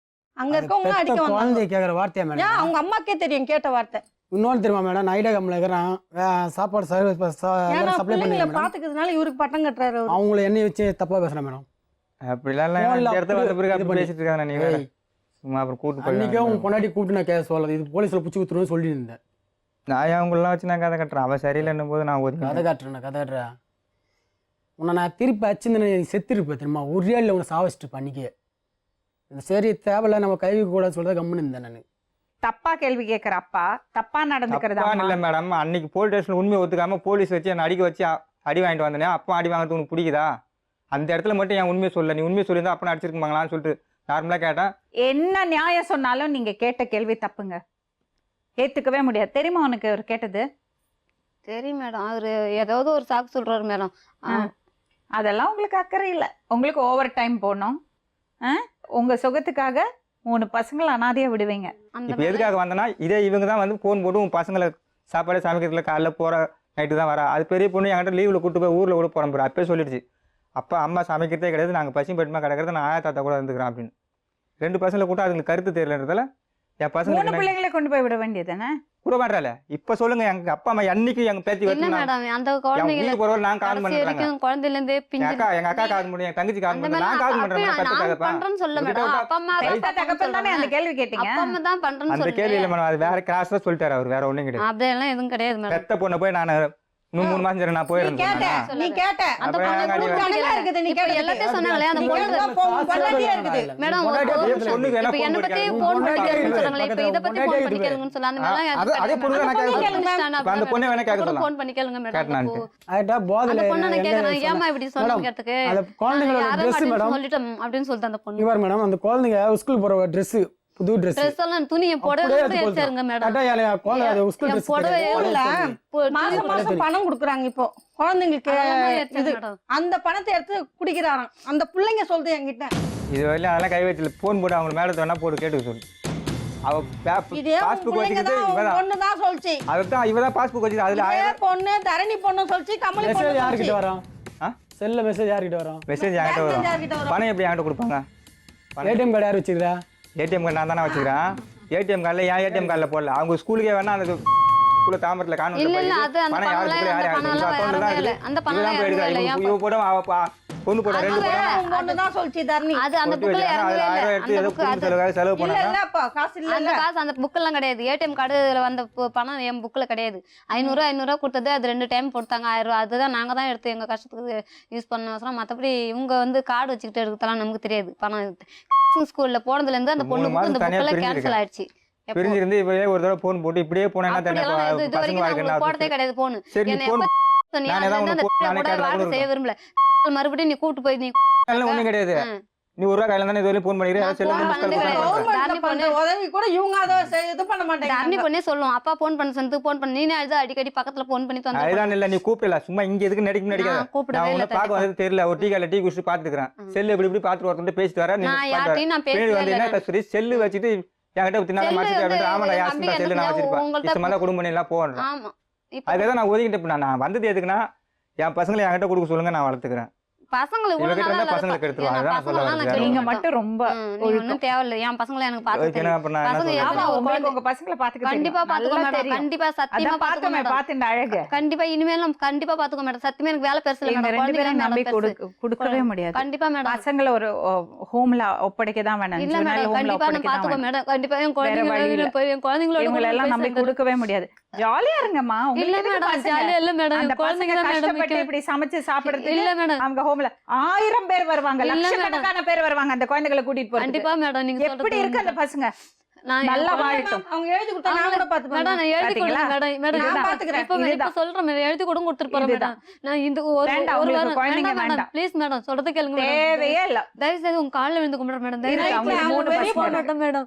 அங்க இருக்கவங்க அடிக்க குழந்தைய வந்தாங்க. கேட்குற வார்த்தையா மேடம்? ஏன் அவங்க அம்மாக்கே தெரியும் கேட்ட வார்த்தை. இன்னொன்று தெரியுமா மேடம், நைடா கம்மில் இருக்கிறான் சாப்பாடு ஏன்னா சப்ளை பிள்ளைங்களை பண்ணி பாத்துக்கிறதுனால இவருக்கு பட்டம் கட்டுறாரு அவரு. அவங்கள எண்ணெய் வச்சு தப்பா பேசுறேன் மேடம். அப்படிலாம் இல்லை. இந்த இடத்துல வந்த பிறகு அப்படி பேசிட்டு இருக்காங்க. நீ வேற சும்மா அப்புறம் கூட்டு அன்னைக்கே போய் உங்க பொண்டாட்டி கூப்பிட்டு நான் கேட்க சொல்லது இது போலீஸ்ல பிடிச்சி கொடுத்துருன்னு சொல்லியிருந்தேன். நான் அவங்களெலாம் வச்சு நான் கதை கட்டுறேன். அவள் சரியில்லைன்னும் போது நான் ஒதுக்கி கதை காட்டுறேன் கதை காட்டுறேன். உன்னை நான் திருப்பி அச்சுன்னு செத்துருப்பேன் தெரியுமா, ஒரு இல்லை உன்னை சாவச்சிட்டு பண்ணிக்கே. இந்த சரி தேவையில்ல நம்ம கைவிக்க கூடாதுன்னு சொல்றத கம்முன்னு இருந்தேன் நான். தப்பா கேள்வி கேட்கிற அப்பா தப்பா நடந்துக்கிறது இல்லை மேடம். அன்னைக்கு போலீஸ் ஸ்டேஷன் உண்மையை ஒத்துக்காம போலீஸ் வச்சு என்னை அடிக்க வச்சு அடி வாங்கிட்டு வந்தேனே, அப்பா அடி வாங்கிறது உனக்கு பிடிக்குதா? அந்த இடத்துல மட்டும் என் உண்மையை சொல்ல, நீ உண்மையை சொல்லியிருந்தா அப்போ அடிச்சிருக்குமாங்களான்னு சொல்லிட்டு நார்மலாக கேட்டேன். என்ன நியாயம் சொன்னாலும் நீங்க கேட்ட கேள்வி தப்புங்க, ஏத்துக்கவே முடியாது. தெரியுமா உனக்கு அவர் கேட்டது? சரி மேடம், அவரு ஏதாவது ஒரு சாக்கு சொல்றாரு மேடம். அதெல்லாம் உங்களுக்கு அக்கறை இல்லை. உங்களுக்கு ஓவர் டைம் போகணும், உங்க சுகத்துக்காக 3 பசங்களை அனாதையா விடுவீங்க. இப்போ எதுக்காக வந்தேன்னா இதே இவங்க தான் வந்து ஃபோன் போட்டு உன் பசங்களை சாப்பாடு சமைக்கிறதுல காலைல போகிற நைட்டு தான் வரா. அது பெரிய பொண்ணு என்கிட்ட லீவில் கூப்பிட்டு போய் ஊரில் கூட போகிறேன் போகிற அப்பயே சொல்லிடுச்சு. அப்போ அம்மா சமைக்கிறதே கிடையாது, நாங்கள் பசி பட்டுமா கிடக்கிறது, நான் ஆயா தாத்தா கூட இருந்துக்கிறேன் அப்படின்னு. 2 பசங்களை கூட்ட அதுங்களுக்கு கருத்து தெரியலன்றதால என் 3 பசங்க பிள்ளைங்களை கொண்டு போய் விட வேண்டியதுதானே? கூட மாட்டால. இப்போ சொல்லுங்க எங்க அப்பா அம்மா என்னைக்கு எங்க பேத்தி என்ன மேடம் அந்த குழந்தைகளை போறவங்க நான் கால் கடைசி வரைக்கும் குழந்தையில இருந்தே பிஞ்சு எங்க அக்கா கால் முடியும், என் தங்கச்சி கால் அந்த முடியும், நான் கால் பண்றேன். நான் பண்றேன்னு சொல்ல மேடம். அப்பா அம்மா பெத்த தகப்பன் தானே அந்த கேள்வி கேட்டீங்க. அப்பா அம்மா தான் பண்றேன்னு அந்த கேள்வி இல்ல மேடம், அது வேற கிளாஸ் தான் சொல்லிட்டாரு அவர், வேற ஒண்ணும் கிடையாது. அப்படியெல்லாம் எதுவும் கிடையாது மேடம். பெத்த பொண்ணை போய் நான் 3 மாசம் சரி நான் நீ போயிருந்தேன். கேட்ட நீ கேட்ட அந்த அப்புறம் பொண்ணு ஏன் கூட காலையில பிடிக்கல. இருக்குது, நீ இப்ப கேட்டது. எல்லாத்தையும் சொன்னாங்களே அந்த பொண்ணு பொண்டாட்டியா இருக்குது. மேடம் ஒரு பொண்ணுக்கு வேணா இப்ப phone என்ன பத்தி பண்ணிக்காது. போன் பண்ணிக்கணும்னு சொன்னாங்களே, இப்ப இத பத்தி போன் பண்ணிக்கணும்னு சொன்னா அந்த மாதிரி அதே பொண்ணு நான் கேட்கறேன். அந்த பொண்ணை வேணா கேட்க சொல்லலாம். போன் பண்ணிக்கலுங்க மேடம். கேட்டனான்ட்டு. ஆயிட்டா போதில் அந்த பொண்ணு நான் கேக்குறேன், ஏமா இப்படி சொன்னதுக்கு அந்த குழந்தைங்களோட ட்ரெஸ் மேடம் சொல்லிட்டோம் அப்படின்னு சொல்லிட்டு அந்த பொண்ணு இவர் மேடம் அந்த குழந்தைங்க ஸ்கூல் போகிற ட்ரெஸ் புது ட்ரெஸ் ட்ரெஸ் எல்லாம் துணியை போடவே வச்சிருங்க மேடம். மாசம் மாசம் பணம் கொடுக்குறாங்க இப்போ குழந்தைங்களுக்கு. இது அந்த பணத்தை எடுத்து குடிக்கிறாராம் அந்த பிள்ளைங்க சொல்லுது என்கிட்ட. இது வரையிலும் அதெல்லாம் கை வச்சல போன் போட்டு அவங்க மேடத்தை வேணா போட்டு கேட்டுக்க சொல்லு. அவ பாஸ்புக் வச்சுக்கிட்டு இவதான் பொண்ணுதான் சொல்லிச்சு. அதுதான் இவதான் பாஸ்புக் வச்சுட்டு அதுல பொண்ணு தரணி பொண்ணு சொல்லிச்சு, கமலி பொண்ணு மெசேஜ் யார்கிட்ட சொல்லிச்சு. வரோம்? செல்ல மெசேஜ் யார்கிட்ட வரோம்? மெசேஜ் என்கிட்ட வரும். பணம் எப்படி என்கிட்ட கொடுப்பாங்க? ஏடிஎம் கார்டு யார் வச்சுக்கிறா? ஏடிஎம் கார்டு நான் தானே வச்சுக்கிறேன். ஏடிஎம் கார்டில் ஏன் ஏடிஎம் கார்டில் போடல? அவங்க ஸ்கூலுக்கே வேணா அந்த ஸ்கூல்ல தாமரத்தில் காணும். இல்ல இல்ல அது அந்த பணம்லாம் இல்ல. அந்த பணம்லாம் இவ போட பொண்ணு போட 2 போட பொண்ணுதான் சொல்லிச்சு தரணி. அது அந்த புக்ல இறங்கவே இல்ல. அந்த புக் அது செலவு இல்ல பண்ணாங்க. இல்லப்பா காசு இல்ல. அந்த காசு அந்த புக் எல்லாம் கிடையாது. ஏடிஎம் கார்டுல வந்த பணம் என் புக்ல கிடையாது. 500 கொடுத்தது, அது 2 டைம் போட்டாங்க 1000 ரூபாய். அதுதான் நாங்க தான் எடுத்து எங்க கஷ்டத்துக்கு யூஸ் பண்ண அவசரம். மத்தபடி இவங்க வந்து கார்டு வச்சுக்கிட்டு எடுக்கலாம் நமக்கு தெரியாது. பணம் ஸ்கூல்ல போனதுல இருந்து அந்த பொண்ணு புக் இந்த புக்ல கேன்சல் ஆயிடுச்சு. பிரிஞ்சிருந்து இப்பவே ஒரு தடவை போன் போட்டு இப்படியே போனா என்ன இது வரைக்கும் நான் போறதே கிடையாது போன். என்ன செய்ய விரும்பல. மறுபடியும் நீ கூட்டு போய் நீ ஒண்ணும் கிடையாது. நீ ஒரு ரூபா கையில தானே இதுவரையும் போன் பண்ணிக்கிறேன். உதவி கூட இவங்க அதை இது பண்ண மாட்டாங்க. அண்ணி பொண்ணே சொல்லுவோம், அப்பா போன் பண்ண சொன்னதுக்கு போன் பண்ணி நீனே அழுது அடிக்கடி பக்கத்துல போன் பண்ணி தந்து. அதுதான் இல்ல, நீ கூப்பிடல, சும்மா இங்க எதுக்கு நடிக்காத. நான் உன்னை பார்க்க வந்து தெரியல, ஒரு டீ கடையில டீ குடிச்சு பாத்துக்கிறேன். செல்லு இப்படி இப்படி பாத்துட்டு ஒருத்தர் பேசிட்டு வர. நான் பேசி செல்லு வச்சுட்டு என்கிட்ட தின்னால மாத்திட்டு ஆமாடா யாசிந்தா செல்லு நான் வச்சிருப்பேன். இஷ்டமா குடும்பம் எல்லாம் போறேன். அதுதான் நான் ஒதுக்கிட்டு நான் வந்தது எதுக்குன்னா என் பசங்களை என்கிட்ட கொடுக்க சொல்லுங்க, நான் வளர்த்துக்கிறேன். பசங்களை இவ்வளவு இவகிட்ட நல்லா இருந்தா இல்ல, பசங்களுக்கு எடுத்துருவாங்க. நான் அதான் சொல்ல பசங்களெல்லாம் நான் வரேன். கெடுக்க நீங்க மாட்டேன். மட்டும் ரொம்ப நீ ஒன்றும் தேவையில்லை, என் பசங்களை எனக்கு பார்த்து ஓகேனா தெரியும். அப்புறம் நான் என்ன பசங்க சொல்றது? ஆமா, எத்தனை உங்களுக்கு குழந்தை- உங்க பசங்களை பாத்துக்க கண்டிப்பா தெரியும். பாத்துக்கோ நல்லா மேடம், தெரியும். கண்டிப்பா சத்தியமா அதான் பாத்துக்கோ பார்த்தோமே, மேடம். பார்த்து இந்த அழகு. கண்டிப்பா இனிமேல் நம்ம கண்டிப்பா பாத்துக்கோ மேடம். சத்தியமா எனக்கு வேலை பெருசு இல்ல இவங்க மேடம். ரெண்டு பேரும் நம்பி குழந்தைங்க பெருசு. கொடுக்கவே முடியாது. கண்டிப்பா மேடம். பசங்களை ஒரு ஹோம்ல ஒப்படைக்க தான் வேணும். இல்ல juvenile மேடம், homeல கண்டிப்பா நான் ஒப்படைக்க தான் பாத்துக்கோ வேணும். மேடம். கண்டிப்பா என் வழி இல்ல. குழந்தைங்களோட என் குழந்தைங்களோட இவங்களை கூட எல்லாம் போய் நம்பி சேர்ந்துடுறேன். கொடுக்கவே முடியாது. ஜாலியா இருங்கம்மா. இல்ல உங்களுக்கு எதுக்கு மேடம், பசங்க? ஜாலியா இல்ல மேடம். அந்த என் குழந்தைங்க பசங்க தான் மேடம் கஷ்டப்பட்டு முக்கியம். இப்படி சமைச்சு சாப்பிடுறதுக்கு இல்ல மேடம், அவங்க ஹோம்ல 1000 பேர் வருவாங்க, இல்ல லட்சக்கணக்கான பேர் வருவாங்க அந்த குழந்தைகளை கூட்டிட்டு போறதுக்கு. கண்டிப்பா மேடம். நீங்க எப்படி இருக்கு அந்த பசங்க? நான் நல்லா என் வாழட்டும். அவங்க எழுதி கொடுத்தா நான் கூட பார்த்துப்பேன். மேடம் நான் எழுதி பாத்தீங்களா? கொடுங்க மேடம். மேடம் இதுதான். நான் பாத்துக்கிறேன். இப்ப இப்ப இதுதான். சொல்றேன் மேடம், எழுதி கொடுங்க கொடுத்துட்டு போறேன் இதுதான். மேடம். நான் இந்த ஒரு வேண்டாம், ஒரு உங்களுக்கு வாரம் குழந்தைங்க வேண்டாம் மேடம். வேண்டாம். ப்ளீஸ் மேடம், சொல்றது கேளுங்க மேடம். தேவையே இல்ல. தயவு செய்து உங்க கால்ல விழுந்து கும்பிடுறேன் மேடம். தயவு இருக்கு, செய்து அவங்களுக்கு அவங்க 3 வெளிய பசங்க போக மாட்டேன் மேடம்.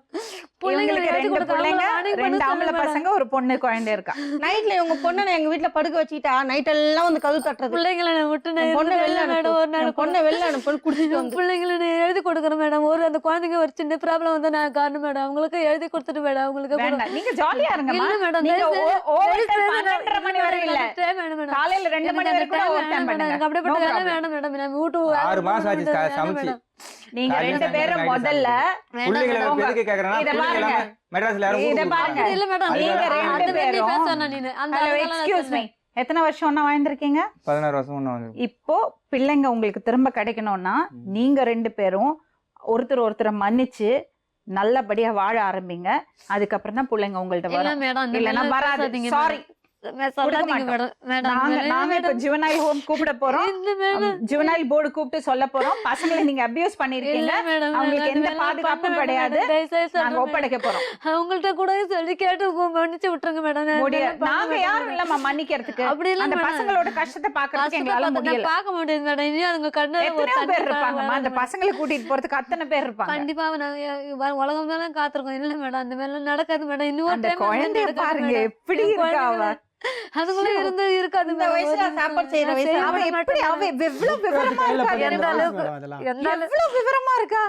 பிள்ளைங்களை இவங்களுக்கு எழுதி 2 கொடுக்க பிள்ளைங்க, அவங்கள 2 ஆம்பளை மேடம். பசங்க, ஒரு பொண்ணு குழந்தை இருக்கா. நைட்ல இவங்க பொண்ணை எங்க வீட்டுல படுக்க வச்சுக்கிட்டா நைட் எல்லாம் வந்து கதவு தட்டுறது. பிள்ளைங்களை நான் விட்டு நான் என் பொண்ணை வெளில இருந்தேன் மேடம். ஒரு அனுப்பு, நாள் என் பொண்ணை வெளில அனுப்புன்னு குடிச்சிட்டு வந்து பிள்ளைங்களை நான் எழுதி கொடுக்குறேன் மேடம். ஒரு அந்த குழந்தைங்க ஒரு சின்ன ப்ராப்ளம் வந்து நான் காரணம் மேடம். அவங்களுக்கு எழுதி கொடுத்துட்டு மேடம். அவங்களுக்கு வேண்டாம், நீங்க ஜாலியா இருங்கம்மா. இல்ல மேடம், நீங்க தயவு செய்து- ஓவர் தயவு டைம் செய்து 12:30 மணி வரை இல்ல, வேணும் மேடம். காலையில 2 மணி வரை கூட ஓவர் டைம் பண்ணுங்க. எனக்கு அப்படிப்பட்ட No வேலை problem. வேணும் மேடம். நான் வீட்டு 6 மாசம் ஆச்சு சமைச்சு. நீங்க காலையில 2 பேரும் சாயந்தரம் முதல்ல பிள்ளைங்களை உங்க- எதுக்கு கேக்குறேன்னா, இத பிள்ளைங்க பாருங்க. எல்லாமே மெட்ராஸ்ல யாரும் இத ஊருக்கு பாருங்க. போறாங்க. இல்ல மேடம், நீங்க நீங்க 2 அந்த மாதிரி பேரும் பேசணும் நீனு. அந்த ஹலோ, அதெல்லாம் நான் எக்ஸ்கியூஸ் மீ, சொல்றேன். எத்தனை வருஷம் ஒண்ணா வாழ்ந்திருக்கீங்க? 16 வருஷம் ஒண்ணு வந்து இப்போ பிள்ளைங்க உங்களுக்கு திரும்ப கிடைக்கணும்னா நீங்க 2 பேரும் ஒருத்தரை மன்னிச்சு நல்லபடியா வாழ ஆரம்பிங்க. அதுக்கப்புறம் தான் பிள்ளைங்க உங்கள்ட்ட இல்ல வரும். மேடம், அந்த இல்லன்னா மாதிரிலாம் வராது. பேசாதீங்க சாரி. சொல்லாதீங்க கொடுக்க மேடம். மேடம், நாங்க இப்ப ஜுவனைல் ஹோம் கூப்பிட போறோம். இல்ல மேடம். ஜுவனைல் போர்டு கூப்பிட்டு சொல்ல போறோம். பசங்களை நீங்க அபியூஸ் பண்ணிருக்கீங்க, இல்ல மேடம், அவங்களுக்கு அந்த எந்த மாதிரிலாம் பாதுகாப்பும் பண்ண கிடையாது. வேண்டாம். தயவு செய்து நாங்க சொல்றேன் ஒப்படைக்க போறோம். மேடம். அவங்கள்ட்ட கூட சொல்லி கேட்டு மன்னிச்சு விட்டுருங்க மேடம். நான் முடியாது. இதெல்லாம் பண்ண நாங்க மாட்டேன் யாரும் மேடம். இல்லம்மா மன்னிக்கிறதுக்கு. அப்படி இல்ல அந்த மேடம். பசங்களோட கஷ்டத்தை பாக்குறதுக்கு எங்களால கஷ்டத்தை முடியல. பார்க்க முடியாது மேடம். இனியும் அதுங்க கண்ணு ஒரு எத்தனையோ தண்ணி பேர் இருப்பாங்கம்மா, அந்த வராது பசங்களை கூட்டிட்டு போறதுக்கு அத்தனை பேர் இருப்பாங்க. கண்டிப்பா நாங்க உலகம் தான் காத்திருக்கோம். இல்ல மேடம், அந்த மாதிரிலாம் நடக்காது மேடம். இன்னொரு அந்த டைம் குழந்தைய பாருங்க எப்படி இருக்கா அவ. அதுக்குள்ள இருந்து இருக்காது இந்த மேடம். வயசுல சாப்பாடு செய்யற வயசு. அவ எப்படி எவ்வளவு விவரமா இருக்கா, எந்த அளவுக்கு அதெல்லாம் எவ்வளவு விவரமா இருக்கா.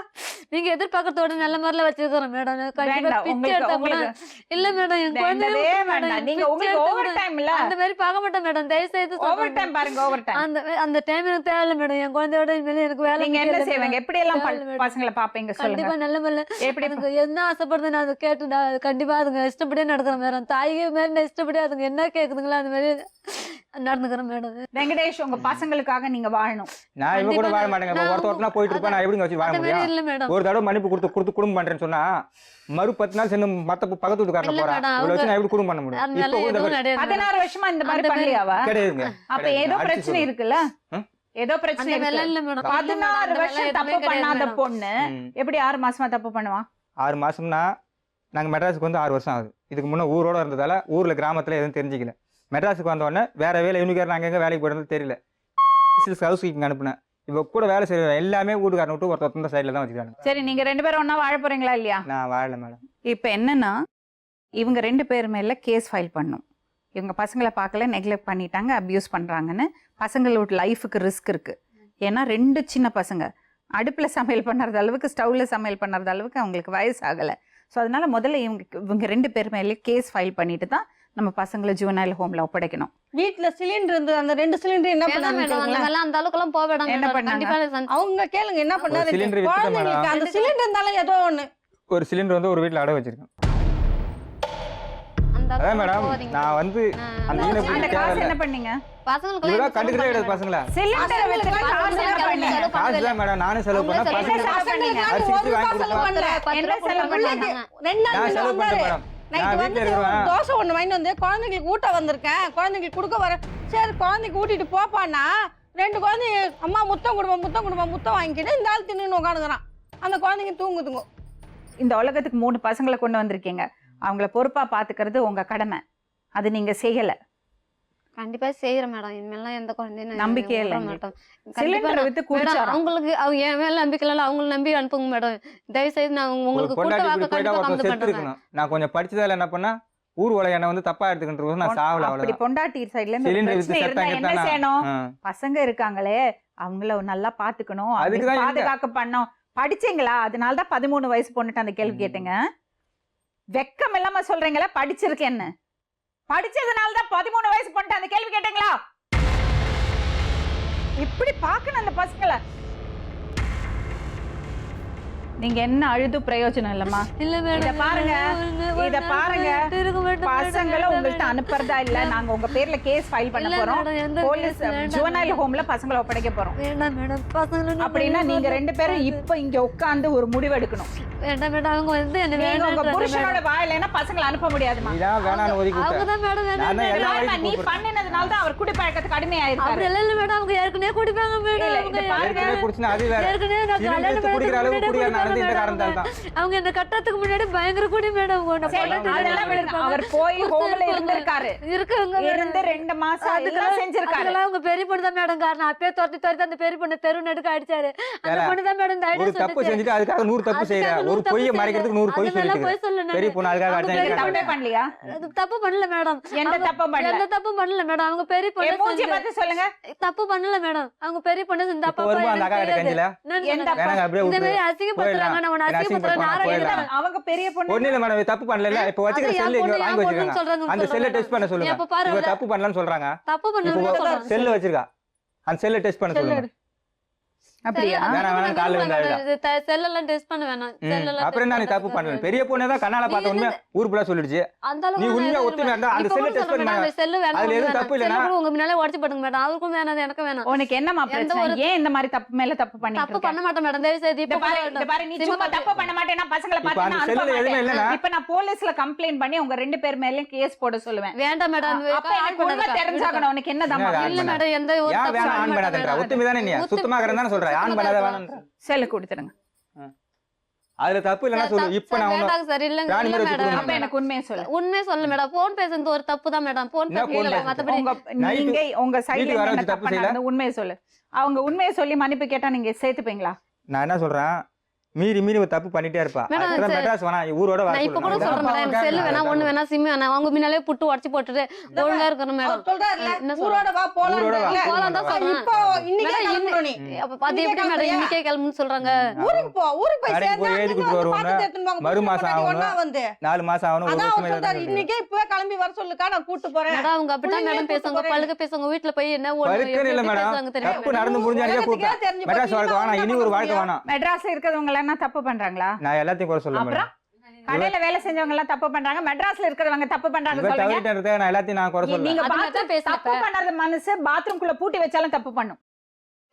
நீங்க எதிர்பார்க்கறதோட நல்ல மாதிரில வச்சிருக்கோம் மேடம். கண்டிப்பா வேண்டாம், பிச்சை எடுத்தா கூட இல்ல மேடம். என் குழந்தைய வேண்டவே விட்டு வேண்டாம். மேடம், நீங்க பிச்சை உங்களுக்கு எடுத்தா ஓவர் கூட டைம் இல்ல, அந்த மாதிரி பார்க்க மாட்டேன் மேடம். தயவு செய்து ஓவர் சொல்றேன். டைம் பாருங்க, ஓவர் டைம். அந்த டைம் எனக்கு தேவையில்ல மேடம். என் குழந்தையோட இனிமேல் எனக்கு வேலை நீங்க என்ன முக்கியம் இல்ல செய்வீங்க? மேடம். எப்படி எல்லாம் தேவையில்ல மேடம். பசங்களை பாப்பீங்க சொல்லுங்க. கண்டிப்பா நல்ல மேல எப்படி எனக்கு என்ன ஆசைப்படுது நான் அதை கேட்டு நான் கண்டிப்பா அதுங்க இஷ்டப்படியே நடக்கிறேன் மேடம். தாய்க்கு மேல நான் இஷ்டப்படியே அதுங்க என்ன கேக்குதுங்களோ அந்த மாதிரி நடந்துக்கிறேன் மேடம். வெங்கடேஷ், உங்க பசங்களுக்காக நீங்க வாழணும். நான் இவ கூட வாழ மாட்டேங்க. இப்ப ஒருத்தனா போயிட்டு இருப்பேன், நான் எப்படிங்க வச்சு வாழ அந்த மாதிரி முடியும்? இல்ல மேடம். ஒரு தடவை மன்னிப்பு கொடுத்து குடும்பம் பண்றேன்னு சொன்னா மறு 10 நாள் சேர்ந்து மத்த பக்கத்து வீட்டுக்காரன இல்ல போறா. மேடம், இவ்வளவு வச்சு நான் எப்படி குடும்பம் பண்ண முடியும்? அதனால இப்போ எதுவும் கிடையாது மேடம். 16 வருஷமா இந்த மாதிரி அந்த மாதிரி பண்ணலையாவா? கிடையாதுங்க. அப்ப ஏதோ பிரச்சனை இருக்குல்ல, ஏதோ பிரச்சனை அந்த வேலை இருக்கு. இல்ல மேடம். 16 வருஷம் தப்பு பண்ணாத பொண்ணு ம். எப்படி 6 மாசமா தப்பு பண்ணுவா? 6 மாசம்னா நாங்க மெட்ராஸுக்கு வந்து 6 வருஷம் ஆகுது. இதுக்கு முன்னே ஊரோட இருந்ததால ஊர்ல கிராமத்துல எதுவும் தெரிஞ்சிக்கல. மெட்ராஸுக்கு வந்த உடனே வேற வேலை யூனிக்கார் நாங்க எங்க வேலைக்கு போயிருந்து தெரியல. ஹவுஸ் கீப்பிங் அனுப்புனேன். இவ கூட வேலை செய்யற எல்லாமே வீட்டுக்காரன் விட்டு ஒருத்தர் சைட்ல தான் வச்சுக்காங்க. சரி, நீங்க 2 பேரும் ஒண்ணா வாழ போறீங்களா இல்லையா? நான் வாழல மேடம். இப்ப என்னன்னா, இவங்க 2 பேர் மேல கேஸ் ஃபைல் பண்ணும். இவங்க பசங்களை பார்க்கல, நெக்லெக்ட் பண்ணிட்டாங்க, அபியூஸ் பண்றாங்கன்னு. பசங்களோட லைஃபுக்கு ரிஸ்க் இருக்கு. ஏன்னா 2 சின்ன பசங்க அடுப்புல சமையல் பண்ணுறது அளவுக்கு, ஸ்டவ்ல சமையல் பண்ணுறது அளவுக்கு அவங்களுக்கு வயசு ஆகலை. ஸோ அதனால முதல்ல இவங்க 2 பேர் மேலே கேஸ் ஃபைல் பண்ணிட்டு தான் நம்ம பசங்களை ஜுவனைல் ஹோம்ல ஒப்படைக்கணும். வீட்டுல சிலிண்டர் இருந்தது, அந்த 2 சிலிண்டர் என்ன வேணாம் மேடம். அந்த பண்ணாங்க? மாதிரிலாம் அந்த அளவுக்கு எல்லாம் போக வேண்டாம் என்ன மேடம். பண்ணாங்க? கண்டிப்பா அவங்க கேளுங்க என்ன பண்ணாரு. cylinder வித்துட்டேன் குழந்தைங்களுக்கு அந்த சிலிண்டர் இருந்தாலும் ஏதோ ஒண்ணு. ஒரு சிலிண்டர் வந்து ஒரு வீட்டுல அடை வச்சிருக்கேன். அந்த அதான் அளவுக்கு மேடம், போகாதீங்க. நான் வந்து அந்த அந்த ஈன அந்த காசு என்ன பண்ணீங்க? பசங்களுக்கு இவதான் கண்டுக்கிறே கிடையாது பசங்களா. சிலிண்டர் வச்சுட்டு காசு என்ன பண்ணீங்க? காசு தான் மேடம் நானே செலவு பண்ணேன். அவங்க பசங்க செலவு பண்ணீங்க? அரிசி கிரிசி வாங்கி கொடுப்பேன். என்ன செலவு பண்ணீங்க? 2 நாள் நான் செலவு வந்தாரு. பண்ணேன் மேடம். நைட்டு நான் வந்து வீட்டுல இருக்கிறேன். தோசை ஒண்ணு வாங்கிட்டு வந்து குழந்தைங்களுக்கு ஊட்ட வந்திருக்கேன், குழந்தைங்களுக்கு கொடுக்க வரேன். சரி குழந்தைக்கு ஊட்டிட்டு போப்பான்னா 2 குழந்தை அம்மா முத்தம் முத்தம் வாங்கிக்கிட்டு இந்த ஆள் தின்னு உட்காந்துக்கிறான். அந்த குழந்தைங்க தூங்குதுங்க. இந்த உலகத்துக்கு 3 பசங்களை கொண்டு வந்திருக்கீங்க. அவங்கள பொறுப்பா பாத்துக்கிறது உங்க கடமை. அது நீங்க செய்யல. கண்டிப்பா செய்யறேன் மேடம். இனிமேலாம் எந்த குழந்தையும் நம்பிக்கையே இல்ல மாட்டோம். சிலிண்டரை வித்து மேடம், குடிச்சாராம். அவங்களுக்கு அவங்க என் மேல நம்பிக்கை இல்ல, அவங்களை நம்பி அனுப்புங்க மேடம். தயவு செய்து நான் ஒரு உங்களுக்கு பொண்டாட்டி கூட்ட இப்படி வாக்க போயிட்டா கண்டிப்பா ஒருத்தர் கம்மி செத்து பண்றேன். இருக்கணும். நான் கொஞ்சம் படிச்சதால என்ன பண்ணா ஊர் உலக என்ன வந்து தப்பா எடுத்துக்கிட்டு நான் சாவல. அப்படி அவ்வளவுதான். பொண்டாட்டி சைடுல இருந்து ஒரு சிலிண்டர் வித்து பிரச்சனை இருந்தா செத்தாங்க என்ன தானா? செய்யணும்? ஆ. பசங்க இருக்காங்களே, அவங்கள நல்லா பாத்துக்கணும், அதுக்கு தான் அவங்களுக்கு பாதுகாக்க பண்ணணும். படிச்சீங்களா? அதனாலதான் 13 வயசு பொண்ணுட்டு அந்த கேள்வி கேட்டீங்க. வெக்கம் இல்லாம சொல்றீங்களா படிச்சிருக்கேன்னு? படிச்சதுனாலதான் 13 வயசு பொண்ணுட்டு அந்த கேள்வி கேட்டீங்களா? இப்படி பார்க்கணும் அந்த பசங்களை. நீங்க என்ன அழுது பிரயோஜனம் இல்லம்மா. இல்ல மேடம் இத பாருங்க, இத பாருங்க, பசங்களை உங்கள்ட்ட அனுப்புறதா இல்ல. நாங்க உங்க பேர்ல கேஸ் ஃபைல் பண்ண போறோம். போலீஸ் ஜுவனைல் ஹோம்ல பசங்களை ஒப்படைக்க போறோம். வேண்டாம் மேடம், பசங்களை அப்படின்னா நீங்க 2 பேரும் இப்ப இங்க உட்கார்ந்து ஒரு முடிவு எடுக்கணும். வேண்டாம் மேடம், அவங்க வந்து என்ன நீங்க உங்க புருஷனோட வாயிலனா பசங்களை அனுப்ப முடியாதுமா. இதான் வேணான்னு ஒதுக்கி அவங்க தான் மேடம் நான் தான் எல்லா ஆமா, வரைக்கும் நீ பண்ணினதுனால தான் அவர் குடிப்பழக்கத்துக்கு அடிமையாயிருக்காரு. அப்படி இல்ல பாருங்க, அவங்க ஏற்கனவே குடிப்பாங்க மேடம். இத பாருங்க, ஏற்கனவே குடிச்சுனா அது வேற. ஏற்கனவே நான் இவங்க கல்யாணம் எடுத்து குடிக்கிற அளவுக்கு பண்ணதுக்கு குடியா முன்னாடி நடந்து இந்த குடிப்பாங்க காரணத்தால மேடம். தான். அவங்க இந்த கட்டத்துக்கு முன்னாடி பயங்கர குடி மேடம். சரி, அதெல்லாம் விடுங்க. அவர் போய் ஹோம்ல இருந்திருக்காரு. இருக்காங்க இருந்து 2 மாசம் அதெல்லாம் செஞ்சிருக்காரு. அதெல்லாம் அவங்க பெரிய பொண்ணு தான் மேடம் காரணம். அப்பயே துரத்தி அந்த பெரிய பொண்ணு தெரு நடுக்க அடிச்சாரு. அந்த பொண்ணு தான் மேடம் இந்த ஒரு ஐடியா தப்பு செஞ்சுட்டு அதுக்காக 100 தப்பு செய்யற. ஒரு பொய்யை மறைக்கிறதுக்கு 100 பொய் சொல்லிட்டு போய் சொல்ல பெரிய பொண்ணு அதுக்காக தப்பே அடிச்சாங்க. பண்ணலையா? தப்பு பண்ணல மேடம். எந்த தப்பும் பண்ணல. எந்த தப்பும் பண்ணல மேடம். அவங்க பெரிய மூஞ்சி பொண்ணு பார்த்து சொல்லுங்க. தப்பு பண்ணல மேடம். அவங்க பெரிய பொண்ணு செஞ்ச இப்ப வரும்போது அந்த அக்கா கிட்ட கஞ்சல எந்த வேணாங்க அப்படியே இந்த விட்டு மாதிரி அசிங்கப்படுத்துறாங்க. நான் உன்னை அசிங்கப்படுத்துறேன். போயிடலாம். அவங்க பெரிய பொண்ணு ஒண்ணு இல்ல மேடம், தப்பு பண்ணல. இப்ப வச்சுக்கிற செல்லு இங்க வாங்கி வச்சிருக்காங்க. அந்த செல்லை டெஸ்ட் பண்ண சொல்லுங்க. இப்ப பாரு, இவ தப்பு பண்ணலன்னு சொல்றாங்க. தப்பு பண்ணல செல்லு வச்சிருக்கா, அந்த செல்லை டெஸ்ட் பண்ண சொல்லுங்க. அப்படியா? வேணாம் கால்ல வந்து அழுதா. செல்லெல்லாம் டெஸ்ட் பண்ண வேணாம். அப்புறம் என்ன நீ தப்பு பண்ணல? பெரிய பொண்ணே தான் கண்ணால பார்த்த உண்மை ஊர் ஃபுல்லா சொல்லிடுச்சு. அந்த நீ உண்மையா ஒத்துமையா இருந்தா அந்த செல்லை டெஸ்ட் பண்ண. செல்லு வேணாம். அதுல எதுவும் தப்பு இல்லனா உங்க முன்னாலே உடைச்சு போடுங்க மேடம். அவருக்கும் வேணாம், எனக்கும் வேணாம். உனக்கு என்னமா பிரச்சனை? ஏன் இந்த மாதிரி தப்பு மேல தப்பு பண்ணிட்டு தப்பு இருக்க? பண்ண மாட்டேன் மேடம். தயவு செய்து இந்த பாரு, நீ சும்மா தப்பு பண்ண மாட்டேன்னா பசங்களை இப்ப பார்த்து அந்த நான் செல்லுல எதுவுமே இல்லனா இப்ப நான் போலீஸ்ல கம்ப்ளைண்ட் பண்ணி உங்க 2 பேர் மேலயும் கேஸ் போட சொல்லுவேன். வேண்டாம் மேடம். அப்ப எனக்கு உண்மை தெரிஞ்சாகணும். உனக்கு என்னதாம்மா? இல்ல மேடம், எந்த ஒரு ஏன் வேணாம் ஆன் பண்ணாதேன்றா? ஒத்துமை தானே நீ? சுத்தமா இருக்கறதானே சொல்ற. ஆன் பண்ணாத வேணாம்ன்ற. செல்ல கொடுத்துருங்க. அதுல தப்பு இல்லனா சொல்லு. இப்ப நான் வேண்டாங்க சார். இல்லங்க ராணி மாதிரி மேடம். அப்ப எனக்கு உண்மையை சொல்லு. உண்மையே சொல்ல மேடம். போன் பேசுறது ஒரு தப்பு தான் மேடம். போன் என்ன phone பேசல. பேசுறது? மத்தபடி நீங்க உங்க சைடுல வீட்டுக்கு வர என்ன வச்சு தப்பு தப்பு பண்ணாங்க உண்மையை சொல்லு. அவங்க உண்மையை சொல்லி மன்னிப்பு கேட்டா நீங்க சேர்த்துப்பீங்களா? நான் என்ன சொல்றேன், மீறி ஒரு தப்பு பண்ணிட்டே இருப்பா. மேடம், அதான் மெட்ராஸ் வேணா ஊரோட வர நான் இப்ப கூட சொல்றேன். சொல்றேன் மேடம். எனக்கு செல்லு வேணாம், ஒண்ணு வேணாம், சிம் வேணாம். அவங்க முன்னாலே புட்டு உடைச்சு போட்டுட்டு ஒழுங்கா இருக்கணும் மேடம். அவர் சொல்றாருல, என்ன ஊரோட வா போலாம். ஊரோட வா. போலாம் தான் சொல்றேன். இப்போ இன்னைக்கே மேடம், கிளம்பணும் நீ. அப்ப அது எப்படி மேடம் இன்னைக்கே கிளம்புன்னு சொல்றாங்க? ஊருக்கு போ, ஊருக்கு போய் கடைக்கு போய் சேர்ந்தா எழுதி நீங்க கொடுத்து வந்து வருவோம். பார்த்து எடுத்துன்னு வாங்க. மறு மாசம் பொண்டாட்டி ஆகணும். ஒண்ணா வந்து 4 மாசம் ஆகணும். ஒரு அதான் அவர் வருஷம் சொல்றாரு, இன்னைக்கே இப்பவே கிளம்பி வர சொல்லுக்கா, நான் கூட்டு போறேன். மேடம், அவங்க அப்படிதான் பிள்ளைங்க மேடம் பேசுவாங்க. கூட்டு பழுக்க பேசுவாங்க. வீட்டுல போய் என்ன ஒண்ணு பழுக்கன்னு இல்ல எப்படி மேடம். பேசுறாங்க தெரியுமா தப்பு மேடம்? நடந்து முடிஞ்சாலே கூப்பிட்டா உலகத்துக்கே தெரிஞ்சு மெட்ராஸ் போச்சு. வாழ்க்கை வேணாம், இனி ஒரு வாழ்க்கை இனிமே வேணாம். மெட்ராஸ்ல இருக்கிறவங்க எல்லாம் தப்பு பண்றாங்களா? நான் எல்லாத்தையும் கூட சொல்ல அப்புறம் கடையில வேலை செஞ்சவங்க எல்லாம் தப்பு பண்றாங்க. மெட்ராஸ்ல இருக்கிறவங்க தப்பு பண்றாங்க இவ சொல்றீங்க. தவிர்த்து நான் எல்லாத்தையும் நான் குறை சொல்ல. நீங்க அது மாதிரி தான் பேசுறேன் தப்பு பண்றது மனசு பாத்ரூம்குள்ள பூட்டி வச்சாலும் தப்பு பண்ணும்.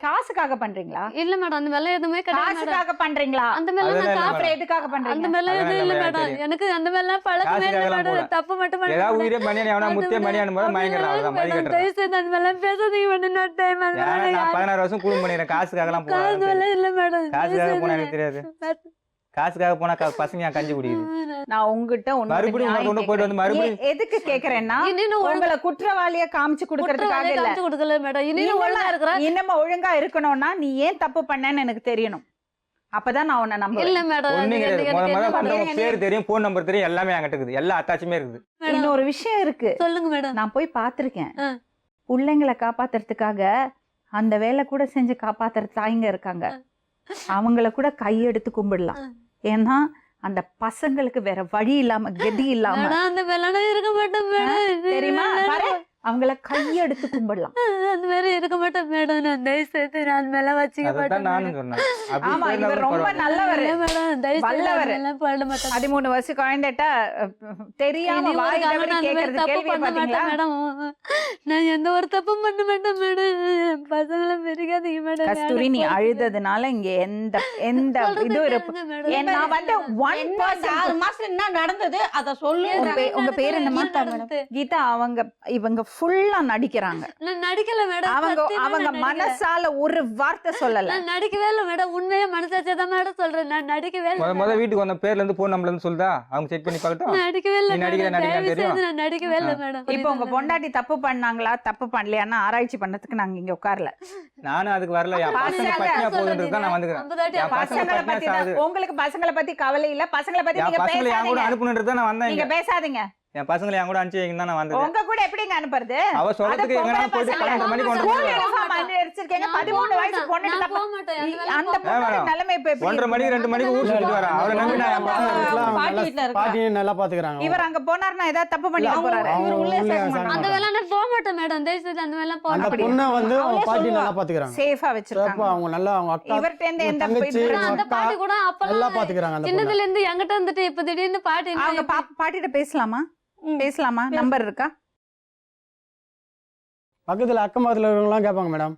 காசுக்காக பண்றீங்களா? இல்ல மேடம், அந்த மேல எதுவுமே கிடையாது மேடம். காசுக்காக பண்றீங்களா? அந்த மேல அதெல்லாம் நான் இல்ல அப்புறம் எதுக்காக அந்த பண்றீங்க? மேல எதுவும் அதெல்லாம் இல்ல இல்ல, மேடம். தெரியும். எனக்கு அந்த மேல பழக்கமே இல்ல காசுக்காக மேடம். போல. தப்பு மட்டும் பண்ண ஏதாவது மாட்டேன். உயிரே மணியான எவனா முத்திய மணியான போது மயங்கறா. அதான் மதி கட்டுறா. தயவு செய்து அந்த மேல பேசாதீங்க மேடம். நான் டைம் அந்த ஏன்னா மேல நான் 16 வருஷம் குடும்பம் பண்ணிறேன். காசுக்காக எல்லாம் காசு போறேன். வேலை இல்ல மேடம். காசுக்காக போனா எனக்கு தெரியாது. காசுக்காக போனா பசங்க ஏன் கஞ்சி குடிக்குது? நான் உங்ககிட்ட மறுபடியும் உனக்கு ஒண்ணு போயிட்டு வந்து மறுபடியும் எதுக்கு கேக்குறேன்னா இன்னும் உங்களை குற்றவாளிய காமிச்சு கொடுக்கறதுக்காக இல்ல. காமிச்சு கொடுக்கல மேடம். இன்னும் ஒழுங்கா இருக்கிறேன். இன்னும் ஒழுங்கா இருக்கணும்னா நீ ஏன் தப்பு பண்ணேன்னு எனக்கு தெரியணும். அப்பதான் நான் உன்னை நம்புவேன். இல்ல மேடம். ஒண்ணும் கிடையாது. முத என்ன வந்தவங்க பேர் தெரியும், போன் நம்பர் தெரியும், எல்லாமே என்கிட்ட இருக்குது. எல்லா அட்டாச்சுமே இருக்குது. இன்னொரு விஷயம் இருக்கு. சொல்லுங்க மேடம். நான் போய் பாத்திருக்கேன். ஆ. பிள்ளைங்களை காப்பாத்துறதுக்காக அந்த வேலை கூட செஞ்சு காப்பாத்துற தாய்ங்க இருக்காங்க. அவங்கள கூட கையெடுத்து கும்பிடலாம். ஏன்னா அந்த பசங்களுக்கு வேற வழி இல்லாம கதி இல்லாம மேடம், அந்த மேல இருக்க மாட்டேன் மேடம். தெரியுமா பாரு, அவங்கள கையெடுத்து கும்பிடலாம். அந்த மாதிரி இருக்க மாட்டேன் மேடம். நான் தயவு செய்து நான் அந்த மேல வச்சுக்க அதான் மாட்டேன் நானும் மேடம். சொன்னேன். அப்படி ஆமா, போயிருந்தா இவர் கூட ரொம்ப பரவாயில்ல. நல்லவர். இல்ல மேடம், தயவு செய்து வல்லவர். அந்த மேல போட மாட்டேன். 13 வருஷம் குழந்தைட்ட தெரியாம இனி ஒரு வாய் காலம் தவறி நான் அந்த மாதிரி கேக்குறது தப்பு கேள்வியை பண்ண பாத்தீங்களா? மாட்டேன் மேடம். நான் எந்த ஒரு தப்பும் பண்ண மாட்டேன் மேடம். பசங்களை பிரிக்காதீங்க மேடம். கஸ்தூரி, நீ அழுததுனால இங்க எந்த எந்த இது இருக்கு. நான் வந்து என்ன இந்த 6 மாசம் என்ன நடந்தது அத சொல்லு. உங்க பேர் என்னமா? கீதா. இவங்க ஃபுல்லா நடிக்கிறாங்க. நான் நடிக்கல மேடம். அவங்க சத்தியமா அவங்க நான் நடிக்கல. மனசால ஒரு வார்த்தை சொல்லல. நான் நடிக்கவே இல்ல மேடம். உண்மையா மனசாட்சியா தான் மேடம் சொல்றேன். நான் நடிக்கவே இல்ல. முத வீட்டுக்கு வந்த பேர்ல இருந்து போன் நம்பர்ல இருந்து சொல்லுதா, அவங்க செக் பண்ணி பார்க்கட்டும். நடிக்கவே இல்ல நீ நடிக்கிற மேடம். நடிகை தயவு தெரியும். செய்து நான் நடிக்கவே இல்ல மேடம். இப்போ உங்க பொண்டாட்டி தப்பு பண்ணாங்களா தப்பு பண்ணலையான்னு ஆராய்ச்சி பண்ணதுக்கு நாங்க இங்க உட்காரல. நானும் அதுக்கு வரல. என் பசங்க பட்டினியா போகுதுன்றது தான் நான் வந்துக்கிறேன். 50 தாட்டி என் பசங்க பசங்களை பட்டினியா பத்தி தான் சாகுது. உங்களுக்கு பசங்களை பத்தி கவலை இல்ல. பசங்களை பத்தி என் நீங்க பசங்களை என் கூட பேசாதீங்க. அனுப்புனது தான் நான் வந்தேன். நீங்க பேசாதீங்க. என் பசங்களை என் கூட அனுப்பிச்சு வைங்க தான் நான் வந்தேன். உங்க கூட எப்படிங்க அனுப்புறது? அவ சொல்றதுக்கு எங்கனா போயிட்டு 12 மணிக்கு ஸ்கூல் வந்து யூனிஃபார்ம் அணிஞ்சிருக்கீங்க. 13 வயசு பொண்ணுக்கு நான் தப்பு. போக மாட்டேன். அந்த வேலை அந்த போக பொண்ணோட வேணாம். நிலைமை இப்ப எப்படி 1:30 மணிக்கு 2 மணிக்கு ஊர் சுத்திட்டு வரா. அவரை நம்பி நான் என் பசங்க அவங்க பாட்டி வீட்டுல இருக்கா. பாட்டி நல்லா பாத்துக்கிறாங்க. இவர் அங்க போனாருன்னா ஏதாவது தப்பு பண்ணிட்டு அவங்க போறாரு. இவர் உள்ளே உள்ளே சேர்க்க சேர்க்க மாட்டாங்க. அந்த வேலை நான் போக மாட்டேன் மேடம். தயவு செய்து அந்த வேலை போக அந்த மாட்டேன். பொண்ணை வந்து அவங்க அவளே பாட்டி சொல்லுவா. நல்லா பாத்துக்கிறாங்க. சேஃபா வச்சிருக்காங்க. சிறப்பா அவங்க நல்லா அவங்க அக்கா இவர்ட்ட இருந்து உங்க எந்த தங்கச்சி, இது- ஆனா அந்த அக்கா பாட்டி கூட நல்லா அப்பெல்லாம் பாத்துக்கிறாங்க அந்த பொண்ணை. சின்னதுல இருந்து என்கிட்ட இருந்துட்டு இப்ப திடீர்னு பாட்டி அவங்க பாட்டிட்ட பேசலாமா? ம். பேசலாமா? நம்பர் இருக்கா? பக்கத்துல அக்கம் பக்கத்துல இருக்கிறவங்களாம் கேட்பாங்க மேடம்,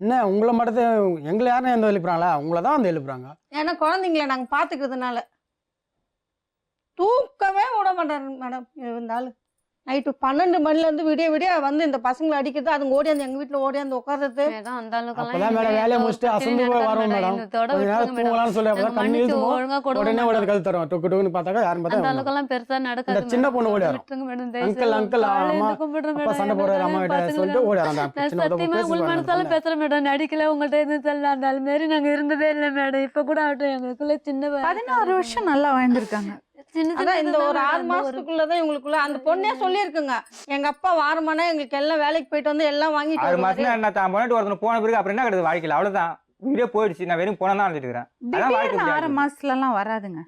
என்ன உங்களை மட்டும் எங்களை யாரும் எந்த எழுப்புறாங்களா, உங்களை தான் வந்து எழுப்புறாங்க. ஏன்னா குழந்தைங்கள நாங்க பாத்துக்கிறதுனால தூக்கவே விட மாட்டாரு மேடம். இருந்தாலும் நைட்டு 12 மணில இருந்து விடிய விடிய வந்து இந்த பசங்களை அடிக்கிறது, அதுங்க ஓடியாந்து எங்க வீட்டுல ஓடியாந்து உட்கார்றது. மேடம் அந்த அளவுக்கு அப்பதான் மேடம் வேலையை முடிச்சுட்டு அசந்து போய் வரோம் மேடம். கொஞ்ச நேரம் தூங்கலாம்னு சொல்லி அப்பதான் கண்ணு இழுத்துமோ உடனே ஓடி கழுத்து தரோம். டொக்கு டொக்குன்னு பார்த்தாக்கா யாரும் அந்த பார்த்தா அளவுக்கு எல்லாம் பெருசா நடக்காது இந்த சின்ன பொண்ணு ஓடி வரும். விட்டுருங்க மேடம். அங்கிள் அங்கிள் அம்மா அப்பா சண்டை போடுறாரு அம்மா கிட்ட சொல்லிட்டு ஓடி வரோம். நான் சத்தியமா உள் மனசால பேசுறேன் மேடம். நடிக்கல உங்கள்ட்ட எதுவும் சொல்லல. அந்த மாரி நாங்க இருந்ததே இல்லை மேடம். இப்ப கூட ஆகட்டும் எங்களுக்குள்ள சின்ன 16 வருஷம் நல்லா வாழ்ந்திருக்காங்க. சின்ன அதான் இந்த ஒரு 6 மாசத்துக்குள்ளதான் இவங்களுக்குள்ள அந்த பொண்ணே சொல்லியிருக்குங்க, எங்க அப்பா வாரமானா எங்களுக்கு எல்லாம் வேலைக்கு போயிட்டு வந்து எல்லாம் வாங்கிட்டு 6 வருவாரு. மாசம் என்ன தான் பண்ணிட்டு ஒருத்தனை போன பிறகு அப்புறம் என்ன கிடையாது வாழ்க்கையில்? அவ்வளவுதான், வீடே போயிடுச்சு. நான் வெறும் போனா தான் அழைச்சிட்டு இருக்கிறேன். அதான் வாழ்க்கை. திடீர்னு 6 மாசத்துல எல்லாம் வராதுங்க.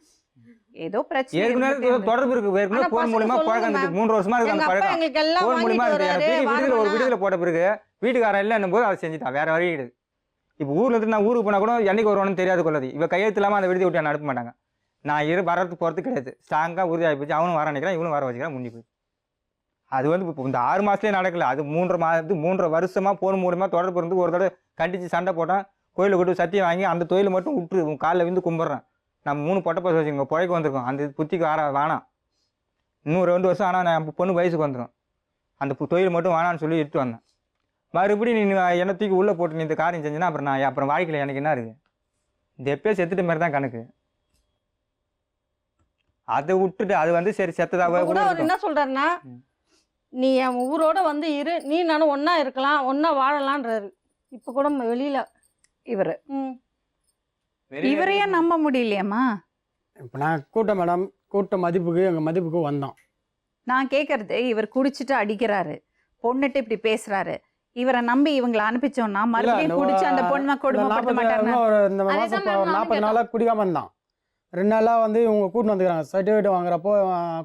ஏதோ பிரச்சனை ஏற்கனவே இருந்துட்டே தொடர்பு இருக்கு. ஏற்கனவே ஆனா போன் பசங்க மூலியமா சொல்லுங்க பழக்கம் இருக்கு. மேம். 3 வருஷமா இருக்கு எங்க அந்த அப்பா பழக்கம். எங்களுக்கு எல்லாம் போன் மூலியமா வாங்கிட்டு இருக்கு. வராரு எனக்கு ஒரு வாரமானா. வீடுல போட்ட பிறகு வீட்டுக்காரன் இல்லைன்னும் போது அதை செஞ்சுட்டான். வேற வழி கிடையாது. இப்போ ஊர்ல இருந்து நான் ஊருக்கு போனா கூட என்னைக்கு வருவானு தெரியாது கொள்ளாது. இவ கையெழுத்து இல்லாம அந்த விடுதி விட்டு என்ன அனுப்ப மாட்டாங்க. நான் வரது போறது கிடையாது. ஸ்ட்ராங்கா உறுதி ஆகி போச்சு. அவனும் வர நினைக்கிறான், இவனும் வர வச்சுக்கிறான், முடிஞ்சு போய். அது வந்து இப்போ இந்த 6 மாசத்துலேயே நடக்கல. அது 3 வருஷமா போன் மூலியமா தொடர்பு இருந்து ஒரு தடவை கண்டிச்சு சண்டை போட்டான். கோயிலுக்கு கூட்டு சத்தியம் வாங்கி அந்த தொழில் மட்டும் விட்டு உன் காலில் விழுந்து கும்பிட்றேன். நம்ம 3 பொட்டை பசு வச்சுக்கோங்க, புழைக்கு வந்திருக்கோம். அந்த புத்திக்கு வேணாம். இன்னும் 2 வருஷம் ஆனால் நான் பொண்ணு வயசுக்கு வந்துடும். அந்த தொழில் மட்டும் வேணான்னு சொல்லி எடுத்து வந்தேன். மறுபடியும் நீ என்ன தூக்கி உள்ளே போட்டு நீ இந்த காரியம் செஞ்சேன்னா அப்புறம் வாழ்க்கையில் எனக்கு என்ன இருக்குது? இந்த எப்பயே செத்துட்ட மாதிரி தான் கணக்கு. அதை விட்டுட்டு அது வந்து சரி செத்ததாக இப்ப கூட அவர் என்ன சொல்றாருன்னா, நீ என் ஊரோட வந்து இரு, நீ நானும் ஒண்ணா இருக்கலாம், ஒண்ணா வாழலான்றாரு. இப்ப கூட வெளியில இவரு ம். இவரையே நம்ப முடியலையம்மா. இப்போ நான் கூட்டம் மேடம் கூட்ட மதிப்புக்கு எங்கள் மதிப்புக்கு வந்தோம். நான் கேட்கறது, இவர் குடிச்சிட்டு அடிக்கிறாரு, பொண்ணுட்டு இப்படி பேசுறாரு. இவரை நம்பி இவங்களை அனுப்பிச்சோம்னா மறுபடியும் குடிச்சு அந்த பொண்ணை கொடுமைப்படுத்த மாட்டாங்க. இந்த மாதம் அதேதான் ஒரு மேம் 40 நாளாக குடிக்காம இருந்தான். 2 நாளாக வந்து இவங்க கூட்டு வந்துக்கிறாங்க. சர்டிஃபிகேட் வாங்குறப்போ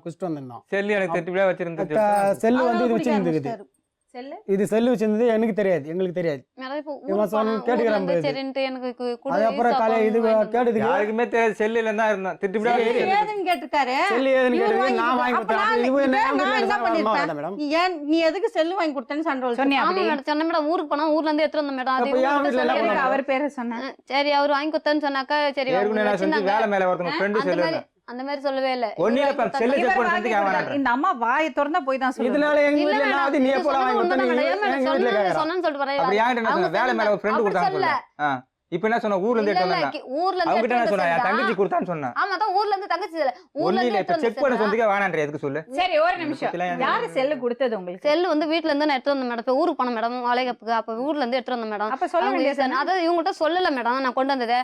குடிச்சிட்டு வந்திருந்தான். செல்லு எனக்கு திருப்பிலே வச்சிருந்தது. செல்லு வந்து அதெல்லாம் இது குடிக்க வச்சிருந்துக்குது. ஆரம்பிச்சிட்டாரு. செல்லு இது செல்லு வச்சிருந்தது எனக்கு தெரியாது, எங்களுக்கு தெரியாது. மேடம் இப்போ இவன் ஊருக்கு சொன்ன போனா கேட்டுக்கிறான் ஊர்ல இருந்து போகுது. சரின்ட்டு எனக்கு கூட அதுக்கப்புறம் காலையில் இது கேட்டதுக்கு யாருக்குமே தெரியாது. செல்லுல தான் இருந்தேன். திருப்பிலே சரி, ஏதுன்னு கேட்டிருக்காரு. செல்லு ஏதுன்னு இவர் கேட்டதுக்கு வாங்கி நான் வாங்கி அப்ப கொடுத்தேன். நான் இது இதே என் நான் வீட்டில் என்ன அம்மா பண்ணிருப்பேன்? மேடம். நீ எதுக்கு செல்லு வாங்கி கொடுத்தேன்னு சண்டை வளர்த்து. சொன்னியா ஆமா அப்படி? மேடம் சொன்னேன் மேடம். ஊருக்கு போனா ஊர்ல இருந்து எடுத்துட்டு வந்தேன் மேடம். அது அப்ப ஏன் இவங்க வீட்டுல கிட்ட என்ன சொல்லி எதுக்கு அவர் பேரை சொன்னேன்? சரி அவர் வாங்கி கொடுத்தேன்னு சொன்னாக்கா சரி அவங்க ஏற்கனவே நான் செஞ்சு வச்சிருந்தாங்க. வேலை மேல ஒருத்தவங்க ஃப்ரெண்டு அந்த செல்லு மாதிரி அந்த மாதிரி சொல்லவே இல்ல. ஒன்னில இவர் வாங்கி செல்லு கொடுத்தாங்க. செக் இவர் பண்ணி வாங்கி கேட்க கொடுத்தாரு. வேணாம். இந்த அம்மா வாயை திறந்தா போய் தான் சொல்லுவாங்க. இதனால எங்க இல்ல வீட்டுல மேடம், நான் நீ இது எப்போ வாங்கி சொன்னது கொடுத்தா உண்மைதான் நீ மேடம். ஏன் மேடம் எங்க வீட்டுல சொன்னது கேட்கறான். சொன்னேன்னு சொல்லிட்டு அப்படி வரேன். யார்கிட்ட என்ன அவங்க சொன்ன? வேலை மேல ஒரு ஃப்ரெண்டு அப்படி கொடுத்தான்னு சொல்லல. சொல்ல. இப்போ என்ன சொன்ன? ஊர்ல இருந்து இல்ல எடுத்து இல்ல வந்தேன். ஊர்ல இருந்து அவங்க கிட்ட என்ன எடுத்து சொன்னா? என் வந்தா. தங்கச்சி கொடுத்தான்னு சொன்னேன். ஆமா தான் ஊர்ல இருந்து தங்கச்சி இல்ல ஊர்ல ஒன்னில இருந்து இப்ப எடுத்து செக் பண்ண வந்து சொன்னதுக்கே வேணான்ற எதுக்கு சொல்லு? சரி ஒரு நிமிஷம். பத்திலாம் யாரு செல்லு கொடுத்தது உங்களுக்கு? செல்லு வந்து வீட்ல இருந்து நான் எடுத்து வந்தேன் மேடம். இப்ப ஊருக்கு போனேன் மேடம் வளைகாப்புக்கு. அப்ப ஊர்ல இருந்து எடுத்து வந்தேன் மேடம். அப்ப சொல்ல அவங்க வேண்டியது அதாவது இவங்ககிட்ட சொல்லல மேடம் நான் கொண்டு வந்ததை.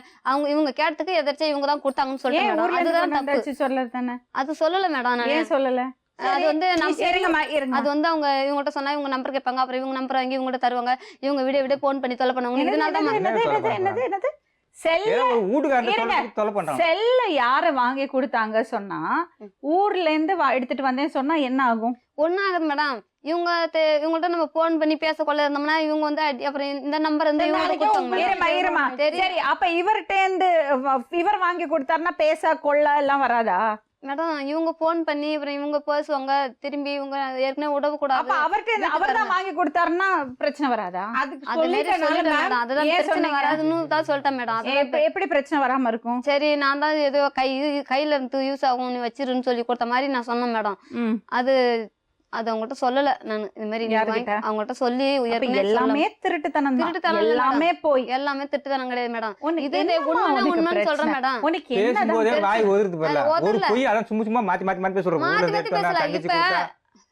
இவங்க கேட்டதுக்கு எதாச்சும் இவங்க தான் கொடுத்தாங்கன்னு சொல்லிட்டு ஏன் மேடம். ஊர்ல அதுதான் இருந்து தப்பு. வச்சு சொல்லல தானே? அது சொல்லல மேடம் நான். ஏன் சொல்லல? அது வந்து நம்ம இருங்கம்மா இருங்க. அது வந்து அவங்க இவங்ககிட்ட சொன்னா இவங்க நம்பர் கேட்பாங்க. அப்புறம் இவங்க நம்பர் வாங்கி இவங்ககிட்ட தருவாங்க. இவங்க விட போன் பண்ணி தொலை பண்ணுவாங்க. இதனால தான் என்னது செல்ல ஏதோ ஒரு வீட்டுக்காரன் இருங்க. சொல்லி தொலை பண்றான். செல்ல யார வாங்கி கொடுத்தாங்க சொன்னா ஊர்ல இருந்து எடுத்துட்டு வந்தேன்னு சொன்னா என்ன ஆகும்? ஒன்னும் ஆகுது மேடம். இவங்கள்ட்ட நம்ம போன் பண்ணி பேச கொள்ள இருந்தோம்னா இவங்க வந்து அப்புறம் இந்த நம்பர் வந்து இவங்க கொடுத்தாங்க மேடம். இருமா சரி அப்ப இவர்கிட்ட இருந்து இவர் வாங்கி கொடுத்தாருன்னா பேச கொள்ள எல்லாம் வராதா மேடம்? இவங்க போன் பண்ணி அப்புறம் இவங்க பேசுவாங்க. திரும்பி இவங்க ஏற்கனவே உடவு கூடாது. அப்ப அவர்கிட்ட அவர் தான் வாங்கி கொடுத்தாருன்னா பிரச்சனை வராதா? அதுக்கு அது மாதிரி சொல்லிட்டேன் சொல்லிட்டேன் மேம். மேடம். அதுதான் ஏன் பிரச்சனை சொன்னீங்க? வராதுன்னு தான் சொல்லிட்டேன் மேடம். அது எப்படி பிரச்சனை வராம இருக்கும்? சரி நான் தான் ஏதோ கையில இருந்து யூஸ் ஆகும் நீ வச்சிருன்னு சொல்லி கொடுத்த மாதிரி நான் சொன்னேன் மேடம். அது அவங்ககிட்ட சொல்லல நான். இது மாதிரி அவங்ககிட்ட சொல்லி எல்லாமே திருட்டுத்தனம் எல்லாமே போய் எல்லாமே திட்டுத்தனம் கிடையாது மேடம். இது உண்மைன்னு சொல்றேன் மேடம். உனக்கு பேசும்போதே வாய் ஒதுருது பாருல. ஒரு ஒதுரல. பொய் அதான் சும்மா மாத்தி மாத்தி பேசுறோம். ஊர்ல இருந்து எடுத்து வந்தா தங்கச்சி கொடுத்தா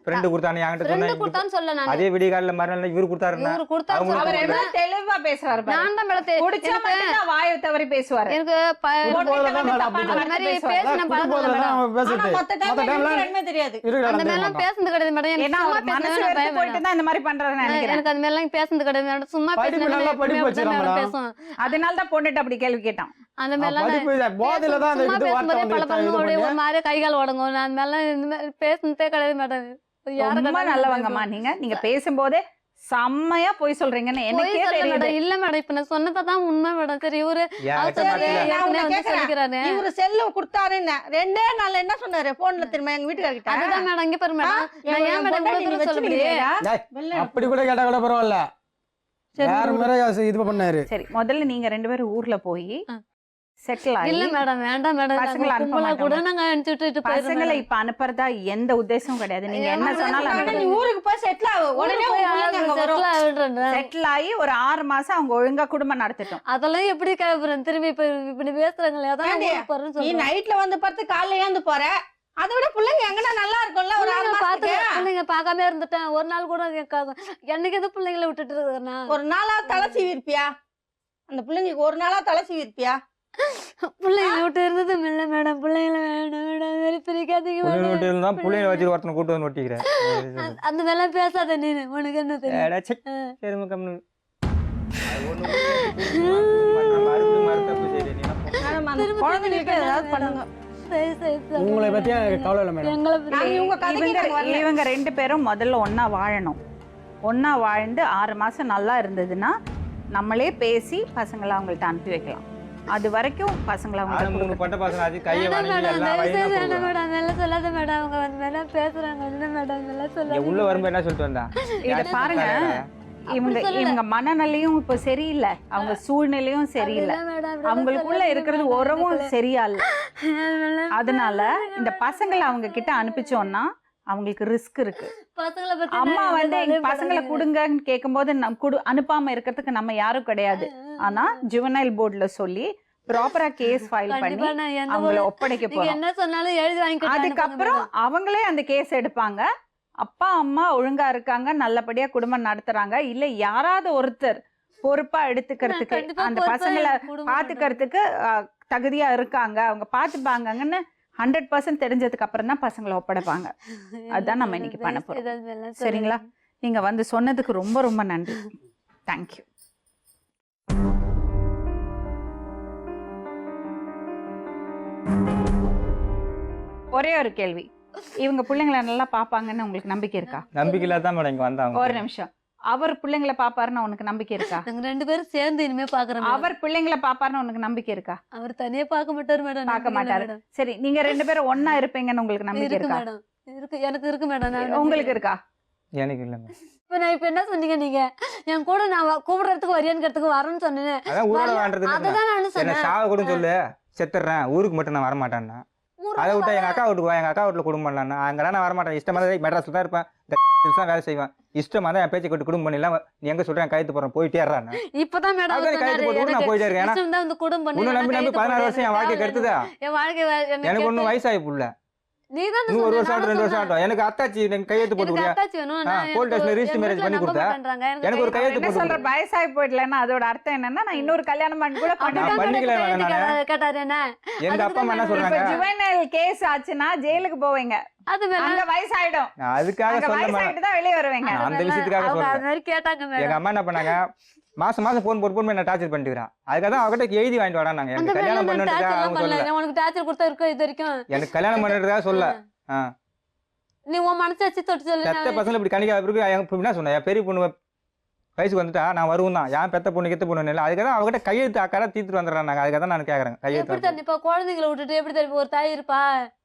ஃப்ரெண்டு கொடுத்தானே என்கிட்ட ஃப்ரெண்ட் சொன்னா. கொடுத்தான்னு சொல்ல நான். அதே விடிய காலையில மறுநாள் இவரு கொடுத்தாருன்னா இவரு கொடுத்தாரு அவங்க அவர் எவ்வளவு தெளிவா பேசுறாரு பாரு. நான் தான் மேடம் குடிச்சா மட்டும்தான் வாயை தவறி பேசுவாரு. எனக்கு அந்த மாதிரி பேசின பழக்கம் இல்ல மேடம். ஆனா மத்த டைம்ல ரெண்டுமே தெரியாது. அந்த மாதிரிலாம் பேசுனது கிடையாது மேடம். ஏன்னா எனக்கு அவர் மனசு வெறுத்து போயிட்டு தான் இந்த மாதிரி பண்றாருன்னு நினைக்கிறேன். எனக்கு அது மாதிரிலாம் பேசுனது கிடையாது மேடம். சும்மா படிப்பு நல்லா படிப்பு வச்சிருக்கான் பேசுவேன் மேடம். பேசுவேன். அதனால தான் பொண்ணுட்டு அப்படி கேள்வி கேட்டான். அந்த மாதிரிலாம் படிப்பு போதையில தான் அந்த சும்மா இது வார்த்தை பேசும்போதே வந்து பல இது அப்படியே பண்ணி. ஒரு மாதிரி கை கால் உடங்கும். நான் அந்த மாதிரிலாம் இந்த மாதிரி பேசுனதே கிடையாது மேடம். ரொம்ப நல்லவங்கம்மா நீங்க பேசும்போதே செம்மையா போய் சொல்றீங்கன்னு எனக்கே தெரியுது. மேடம் இல்ல மேடம் இப்ப நான் சொன்னதான் உண்மை மேடம். சரி இவரு என் அவர் கிட்ட சரி, மாட்டல. நான் உன்னை ஏற்கனவே வந்து கேக்குறேன். சொல்லிக்கிறாரு. இவரு செல்லு கொடுத்தாருன்னு 2 நாள்ல என்ன சொன்னாரு போன்ல திரும்ப எங்க வீட்டுக்காரர்கிட்ட அதுதான் மேடம் இங்க பாரு மேடம். நான் என் ஏன் மேடம் பொண்டாட்டி இவ்வளவு நீ தூரம் சொல்ல முடியும்? வச்சுக்கிறியா? டேய், வெளில அப்படி கூட கேட்டா கூட பரவாயில்ல. சரி, வேற விடு, மாதிரி இது பண்ணாரு. சரி முதல்ல நீங்க 2 பேரும் ஊர்ல போய் செட்டில் இல்ல ஆகி மேடம் வேண்டாம் மேடம். பசங்களை அனுப்ப கும்பலா கூட மாட்டோமா? நாங்க அனுப்பிச்சுட்டு பசங்களை இப்ப அனுப்புறதா எந்த உத்தேசமும் கிடையாது. நீங்க என்ன சொன்னாலும் ஆனா அனுப்புங்க. நீ ஊருக்கு போய் செட்டில் ஆகு உடனே உன் பிள்ளைங்க அங்க வரும். செட்டில் ஆகி ஒரு 6 மாசம் அவங்க ஒழுங்கா குடும்பம் நடத்திட்டோம். அதெல்லாம் எப்படி கேட்பறேன் திரும்பி இப்ப இப்படி பேசுறாங்களே அதான் ஏண்டி? ஊருக்கு போறேன்னு நீ சொல்றேன். நைட்ல வந்து பார்த்து காலைல ஏந்து போற அதை விட பிள்ளைங்க எங்கன்னா நல்லா இருக்கும்ல ஒரு 6 பிள்ளைங்க மாசத்துக்கு பார்த்து பிள்ளைங்க பார்க்காம இருந்துட்டேன். ஒரு நாள் கூட என்னைக்கு எது பிள்ளைங்களை விட்டுட்டு இருக்கிறேன்னா ஒரு நாளா தலை சீவி இருப்பியா? அந்த பிள்ளைங்களுக்கு ஒரு நாளா தலை சீவி இருப்பியா? பிள்ளைங்களை விட்டு இருந்தது இல்ல மேடம். பிள்ளைங்களை வேணும் மேடம் வெறி பிரிக்காதீங்க புள்ளைங்க மேடம். விட்டு இருந்தா புள்ளைங்க வச்சு ஒருத்தனை கூட்டு வந்து ஒட்டிக்கிறேன். அந்த மாதிரிலாம் பேசாத நீனு. உனக்கு என்ன தெரியும்? ஏடா, சே. சரிம்மா, கம்முனு. அது ஒண்ணு மறுபடியும் மறுத்தப்பு செய்றே நீ எல்லாம் போ. மேடம், அந்த திரும்ப குழந்தைங்களுக்கு திரும்ப ஏதாவது மேடம். பண்ணுங்க. சரி, சரி, சரி. உங்களை பத்தி எனக்கு கவலை இல்லை மேடம். எங்களை பத்தி- நாங்க இவங்க கதைக்கு நாங்க வரல. இவங்க 2 பேரும் முதல்ல ஒண்ணா வாழணும். ஒண்ணா வாழ்ந்து 6 மாசம் நல்லா இருந்ததுன்னா நம்மளே பேசி பசங்களை அவங்கள்ட்ட அனுப்பி வைக்கலாம். அது வரைக்கும் பசங்களை ஆனா அவங்கள்ட்ட 3 பட்ட பசங்க அது கையை வேண்டாம் வணங்கி மேடம், எல்லா தயவு வழியும் செய்து தான் வேண்டாம் போடுவாங்க. மேடம். அதெல்லாம் சொல்லாத மேடம். அவங்க வந்து மேடம் பேசுறாங்க. என்ன மேடம் இதெல்லாம் இங்க சொல்லாத. உள்ள வரும்போது என்ன சொல்லிட்டு வந்தா? இத பாருங்க. இவங்க சொல்லல. இவங்க மனநிலையும் இப்ப சரியில்லை, அவங்க சூழ்நிலையும் சரியில்லை, அப்படிலாம் மேடம், அப்படிலாம் அவங்களுக்குள்ள சொல்லாதீங்க இருக்கிறது மேடம். உறவும் சரியா இல்ல. அதெல்லாம் அதனால இந்த பசங்களை அவங்க கிட்ட அனுப்பிச்சோம்னா அவங்களுக்கு ரிஸ்க் இருக்கு. பசங்களை பத்தி அம்மா நான் வந்து எதுவும் பசங்களை படாதீங்க. கொடுங்கன்னு கேட்கும்போது அனுப்பாம இருக்கிறதுக்கு நம்ம யாரும் கிடையாது. ஆனா ஜுவனைல் போர்டுல சொல்லி ப்ராப்பரா கேஸ் ஃபைல் பண்ணி கண்டிப்பா நான் எந்த அவங்கள ஒரு- ஒப்படைக்க நீங்க போறோம். என்ன சொன்னாலும் எழுதி வாங்கி அதுக்கப்புறம் அவங்களே அந்த கேஸ் எடுப்பாங்க. அப்பா அம்மா ஒழுங்கா இருக்காங்க, நல்லபடியா குடும்பம் நடத்துறாங்க, இல்ல யாராவது ஒருத்தர் பொறுப்பா எடுத்துக்கிறதுக்கு அந்த பசங்களை பாத்துக்கிறதுக்கு தகுதியா இருக்காங்க, அவங்க பாத்துப்பாங்கன்னு 100% தெரிஞ்சதுக்கு அப்புறம் தான் பசங்களை ஒப்படைப்பாங்க. அதான் நம்ம இன்னைக்கு பண்ண போறோம். சரிங்களா? நீங்க வந்து சொன்னதுக்கு ரொம்ப ரொம்ப நன்றி. தேங்க்யூ. ஒரே ஒரு கேள்வி, இவங்க பிள்ளைங்களை நல்லா பாப்பாங்கன்னு உங்களுக்கு நம்பிக்கை இருக்கா? நம்பிக்கையில தான் மேடம் இங்க வந்தாங்க. ஒரு நிமிஷம். அவர் பிள்ளைங்களை பாப்பாருன்னு உனக்கு நம்பிக்கை இருக்கா? நாங்க 2 பேரும் சேர்ந்து இனிமே பாக்குறோம். அவர் பிள்ளைங்களை பாப்பாருன்னு உனக்கு நம்பிக்கை இருக்கா? அவர் தனியா பார்க்க மாட்டாரு மேடம். பார்க்க மாட்டாரு. சரி, நீங்க 2 பேரும் ஒண்ணா இருப்பீங்கன்னு உங்களுக்கு நம்பிக்கை இருக்கு இருக்கா? மேடம். இருக்கு, எனக்கு இருக்கு மேடம். நான் உங்களுக்கு இருக்கா? எனக்கு இல்ல மேடம். இப்ப என்ன சொன்னீங்க நீங்க? என் கூட நான் கூப்பிடுறதுக்கு வரியான்னு வரேன்னு சொன்னேன். அதான் ஊரோட வாழ்றது இல்ல. அதுதான் நான் என்ன சொன்னேன். சாவ கூட சொல்லு, செத்துறேன், ஊருக்கு மட்டும் நான் வரமாட்டேன்னா. அதை விட்டா எங்க அக்கா வீட்டுக்கு வா, எங்க அக்கா வீட்டுல குடும்பம் பண்ணலாம். அங்கெல்லாம் நான் வரமாட்டேன். இஷ்டமா தான் மெட்ராஸ்ல தான் இருப்பேன், தான் வேலை செய்வேன். இஷ்டமா தான் என் பேச்சு கட்டு குடும்பம் பண்ணிடலாம். நீ எங்க சொல்றேன் கைத்து போறேன் போயிட்டே இருறான். இப்பதான் மேடம் அதான் கைத்து போட்டு நான் போயிட்டே இருக்கேன். ஏன்னா இஷ்டம் தான் வந்து குடும்பம் உன்னை நம்பி நம்பி 16 வருஷம் என் வாழ்க்கை கெடுத்துதா? என் வாழ்க்கை எனக்கு ஒன்னும் வயசாகி புள்ள. நீதான் இன்னும் 1 வருஷம் ஆகட்டும், 2 வருஷம் ஆகட்டும். எனக்கு அத்தாச்சி எனக்கு கையெழுத்து போட்டு கொடுங்க. போலீஸ் ஸ்டேஷன்ல ரெஜிஸ்டர் மேரேஜ் பண்ணி கொடுத்தா எனக்கு ஒரு கையெழுத்து என்ன போட்டு சொல்ற, கொடு. வயசாகி போயிடலன்னா அதோட அர்த்தம் என்னன்னா நான் இன்னொரு கல்யாணம் பண்ணி கூட நான் பண்ணிக்கல வேணாம் நானு. கேட்டாரு என்ன எங்க அப்பா அம்மா என்ன இப்ப சொல்றாங்க? ஜுவனைல் கேஸ் ஆச்சுன்னா ஜெயிலுக்கு போவீங்க. அது அங்க வயசாயிடும், நான் அதுக்காக அங்க சொல்ல மாட்டேன். வயசாயிட்டு தான் வெளியே வருவீங்க. நான் அந்த விஷயத்துக்காக அவங்க சொல்றேன். அது மாதிரி கேட்டாங்க எங்க மேடம். அம்மா என்ன பண்ணாங்க, மாசம் மாசம் போன் போட்டு என்ன டார்ச்சர் பண்ணிட்டுறான். அதுக்காக தான் அவகிட்ட எழுதி வாங்கிட்டு வரான். நாங்க அந்த எனக்கு கல்யாணம் மாதிரி பண்ணுறதுக்காக டார்ச்சர் அவங்க பண்ணல. சொல்லல. உனக்கு டார்ச்சர் கொடுத்தா இருக்கும் இது வரைக்கும். எனக்கு கல்யாணம் பண்ணுறதுக்காக சொல்ல. நீ உன் மனசை வச்சு தொட்டு சொல்லு. பெத்த பசங்களை இப்படி கணிக்க பிறகு என்ன சொன்னேன், என் பெரிய பொண்ணு வயசுக்கு வந்துட்டா நான் வருவோம் தான். ஏன் பெத்த பொண்ணு கெத்த பொண்ணு இல்லை, அதுக்காக தான் அவகிட்ட கையெழுத்து அக்காரா தீர்த்துட்டு வந்துடுறாங்க. அதுக்காக தான் நான் கேட்கறேன் எப்படி கையெழுத்து. தண்ணி இப்ப குழந்தைங்களை விட்டுட்டு எப்படி தண்ணி ஒரு தாய் இருப்பா?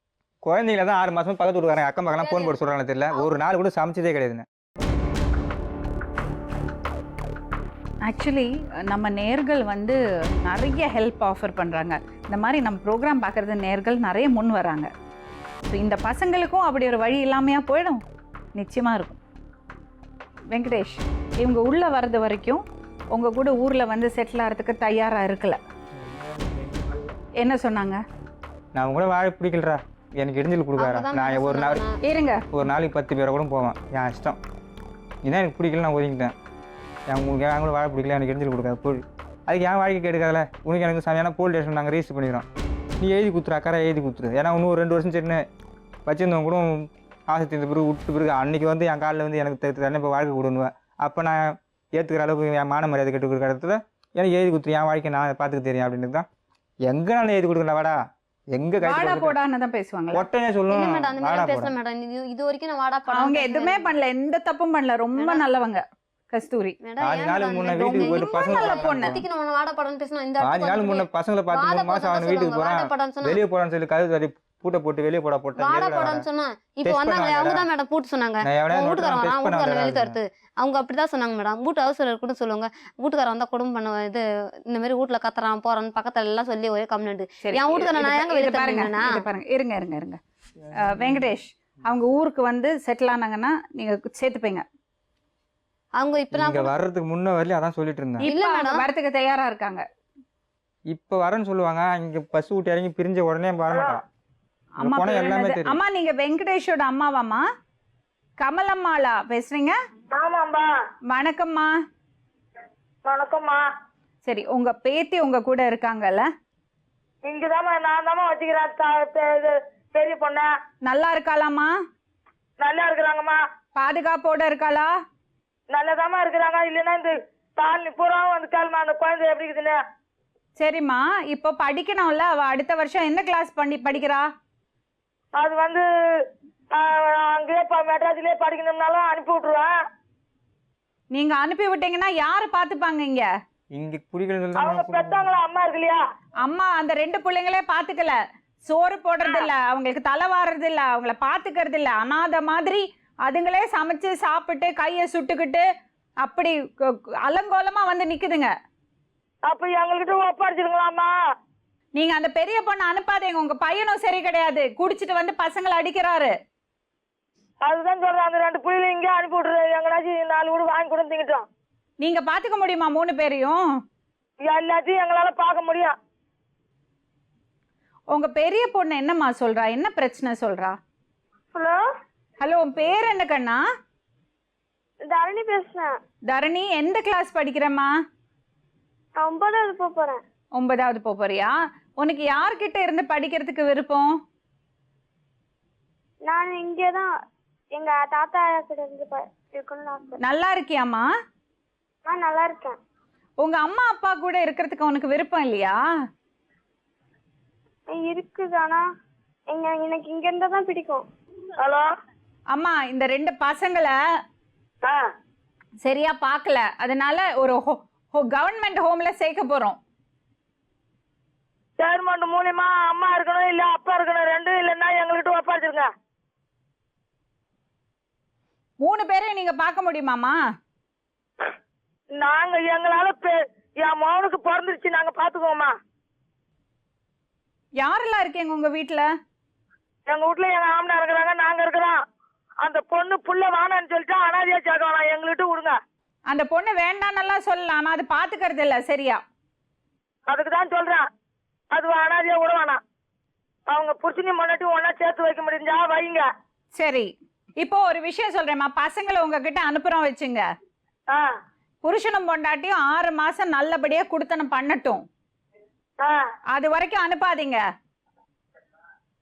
குழந்தைங்கள தான் 6 மாசம் பக்கத்து வீட்டுக்காரங்க அக்கம் பக்கம் போன் போட்டு சொல்றாங்க தெரியல. ஒரு நாள் கூட சமைச்சதே கிடையாதுன்னு. ஆக்சுவலி நம்ம நேர்கள் வந்து நிறைய ஹெல்ப் ஆஃபர் பண்ணுறாங்க. இந்த மாதிரி நம்ம ப்ரோக்ராம் பார்க்குறது நேர்கள் நிறைய முன் வராங்க. ஸோ இந்த பசங்களுக்கும் அப்படி ஒரு வழி இல்லாமையா போயிடும்? நிச்சயமாக இருக்கும். வெங்கடேஷ், இவங்க உள்ளே வர்றது வரைக்கும் உங்கள் கூட ஊரில் வந்து செட்டில் ஆகிறதுக்கு தயாராக இருக்கல. என்ன சொன்னாங்க? நான் கூட வாழ பிடிக்கலடா, எனக்கு இடிஞ்சல் கொடுக்காரா. நான் ஒரு நாள் இருங்க, ஒரு நாளைக்கு 10 பேரை கூட போவேன். என் இஷ்டம். இதான் எனக்கு பிடிக்கல, நான் ஒதுங்கிட்டேன். உங்களுக்கு என் கூட வாழ பிடிக்கல, எனக்கு இடிஞ்சல் கொடுக்காது போல். அதுக்கு என் வாழ்க்கை கேட்காதுல. உனக்கு எனக்கு சமையான போலீஸ் ஸ்டேஷன் நாங்கள் ரெஜிஸ்டர் பண்ணிக்கிறோம். நீ எழுதி கொடுத்துரு, அக்கறை எழுதி கொடுத்துரு. ஏன்னா இன்னும் 2 வருஷம் சரின்னு வச்சுருந்தவங்க கூட ஆசை தீர்ந்த பிறகு விட்டு பிறகு அன்றைக்கி வந்து என் காலில் வந்து எனக்கு தண்ணி இப்போ வாழ்க்கை கொடுணுவேன். அப்போ நான் ஏற்றுக்கிற அளவுக்கு என் மான மரியாதை கெட்டு கொடுக்குற இடத்துல எனக்கு எழுதி கொடுத்துரு, என் வாழ்க்கை நான் பார்த்துக்க தெரியும் அப்படின்றது தான் எங்கே நான் எழுதி கொடுக்கணும் வாடா எங்கே வாடா கைட்டு போடான்னு தான் பேசுவாங்களா? ஒட்டனே இல்ல சொல்லுவோம் மேடம் அந்த வாடா மாதிரி பேசல போடா. மேடம். இது வரைக்கும் நான் வாடா படம் அவங்க எதுவுமே பண்ணல, எந்த தப்பும் பண்ணல, ரொம்ப நல்லவங்க கஸ்தூரி. மேடம் பாதி நாள் முன்ன வீட்டுக்கு போயிட்டு ரொம்ப நல்ல பசங்க பொண்ணு. இப்போதைக்கு நம்ம வாடா படம்னு பேசினா இந்த பாதி நாள் முன்ன பசங்களை பார்த்து 3 மாசம் அவன் வீட்டுக்கு போறான், வாடா படம்னு சொன்னா வெளியே போறான்னு சொல்லி கழுத்து தட்டி பூட்டை போட்டு வெளியே போட்டேன். வாடா படம்னு சொன்னா இப்போ Test வந்தாங்க பண்ணாங்கடா. அவங்க தான் மேடம் பூட்டு சொன்னாங்க. நான் எவனே உன் நோட்டு வீட்டுக்காரன் டெஸ்ட் வரான், பண்ண வீட்டுக்காரன் வெளியே வந்தேன். தருத்து அவங்க அப்படிதான் சொன்னாங்க மேடம். வீட்டு அவசரம் கூட சொல்லுவாங்க, வீட்டுக்காரன் வந்தா குடும்பம் பண்ண இது இந்த மாதிரி வீட்டுல கத்துறான் போறான்னு பக்கத்துல எல்லாம் சொல்லி ஒரே கம்ப்ளைண்ட். சரி, என் வீட்டுக்காரன் நான் எங்க வெளியே இது பாருங்க, தருவேன்னா இது பாருங்க, இருங்க. வெங்கடேஷ் அவங்க ஊருக்கு வந்து செட்டில் ஆனாங்கன்னா நீங்க சேர்த்துப்பீங்க. அவங்க இப்ப இங்க வர்றதுக்கு முன்ன வரலையும் அதான் சொல்லிட்டு இருந்தேன். இல்ல மேடம், வரதுக்கு தயாரா இருக்காங்க. இப்ப வரேன்னு சொல்லுவாங்க, இங்க பஸ் விட்டு இறங்கி பிரிஞ்ச உடனே வரமாட்டான். அம்மா போனா பேர் எல்லாமே என்னது? தெரியும். அம்மா நீங்க வெங்கடேஷோட அம்மாவாம்மா? கமலம்மாளா பேசுறீங்க? ஆமாம்பா. வணக்கம்மா. வணக்கம்மா. சரி, உங்க பேத்தி உங்க கூட இருக்காங்கல்ல? இங்கதாம்மா நான் தாம்மா வச்சுக்கிறேன் பெரிய பொண்ணு. நல்லா இருக்காளாம்மா? நல்லா இருக்கிறாங்கம்மா. பாதுகாப்போட இருக்காளா? நல்லதாம்மா இருக்கிறாங்க. இல்லைன்னா இந்த தாலி பூரா வந்து கேளுமா அந்த குழந்தை எப்படி இருக்குதுன்னு. சரிம்மா, இப்போ படிக்கணும்ல, அவ அடுத்த வருஷம் எந்த கிளாஸ் படிக்கிறா? அது வந்து அங்கேயே மெட்ராஸ்லயே படிக்கணும்னாலும் அனுப்பி விட்டுருவேன். நீங்க அனுப்பி விட்டீங்கன்னா யாரு பாத்துப்பாங்க இங்க? இங்க குடிக்கிறது அவங்க பெத்தாங்களா அம்மா இருக்கு இல்லையா? அம்மா அந்த 2 பிள்ளைங்களே பாத்துக்கல, சோறு போடுறது இல்ல, அவங்களுக்கு தலை வாடுறது இல்ல, அவங்கள பாத்துக்கிறது இல்ல, அனாதை மாதிரி அதுங்களே சமைச்சு சாப்பிட்டு கையை சுட்டுக்கிட்டு அப்படி அலங்கோலமா வந்து நிக்குதுங்க. அப்ப எங்ககிட்ட ஒப்படைச்சிருங்களாம்மா? நீங்க அந்த பெரிய பொண்ணை அனுப்பாதீங்க, உங்க பையனும் சரி கிடையாது, குடிச்சிட்டு வந்து பசங்களை அடிக்கிறாரு. அதுதான் சொல்றேன், அந்த 2 பிள்ளைங்க இங்கே அனுப்பி விட்டுரு, எங்கனாச்சும் 4 வீடு வாங்கி கூட திங்கிட்டோம். நீங்க பாத்துக்க முடியுமா 3 பேரையும்? எல்லாத்தையும் எங்களால பார்க்க முடியும். உங்க பெரிய பொண்ணு என்னம்மா சொல்றா, என்ன பிரச்சனை சொல்றா? ஹலோ ஹலோ, உன் பேர் என்ன கண்ணா? தரணி பேசுறேன். தரணி, எந்த கிளாஸ் படிக்கிறம்மா? 9வது போக போறேன். 9வது போறியா? உனக்கு யார்கிட்ட இருந்து படிக்கிறதுக்கு விருப்பம்? நான் இங்கே தான் எங்க தாத்தா கிட்ட இருந்து இருக்கணும்னு ஆசை. நல்லா இருக்கியாம்மா? நான் நல்லா இருக்கேன். உங்க அம்மா அப்பா கூட இருக்கிறதுக்கு உனக்கு விருப்பம் இல்லையா? இருக்குது, ஆனா எனக்கு இங்க இருந்தா தான் பிடிக்கும். ஹலோ அம்மா, இந்த 2 பசங்களை சரியா பார்க்கல, அதனால ஒரு கவர்மெண்ட் ஹோம்ல சேர்க்க போறோம். கவர்மெண்ட் மூலியமா அம்மா இருக்கணும் இல்ல அப்பா இருக்கணும், 2 இல்லைன்னா எங்ககிட்ட ஒப்படைச்சிருங்க. 3 பேரையும் நீங்க பார்க்க முடியுமாமா? நாங்க எங்களால என் மகனுக்கு பிறந்துருச்சு, நாங்க பாத்துக்கோமா. யாரெல்லாம் இருக்கீங்க உங்க வீட்டுல? எங்க வீட்டுல எங்க ஆமனா இருக்கிறாங்க, நாங்க இருக்கிறோம். அந்த பொண்ணு புள்ள வானான்னு சொல்லிட்டு அனாதையா சேர்க்க வேணாம், எங்ககிட்ட விடுங்க. அந்த பொண்ணு வேண்டான்னெல்லாம் சொல்லலாம், ஆனா அது பாத்துக்கிறது இல்ல சரியா? அதுக்கு தான் சொல்றேன், அது அனாதையா விட வேணாம். அவங்க புருஷனையும் முன்னாடி ஒன்னா சேர்த்து வைக்க முடிஞ்சா வைங்க. சரி, இப்போ ஒரு விஷயம் சொல்றேம்மா, பசங்களை உங்ககிட்ட அனுப்புறோம் வச்சுங்க. புருஷனும் பொண்டாட்டியும் 6 மாசம் நல்லபடியா குடுத்தனம் பண்ணட்டும், அது வரைக்கும் அனுப்பாதீங்க.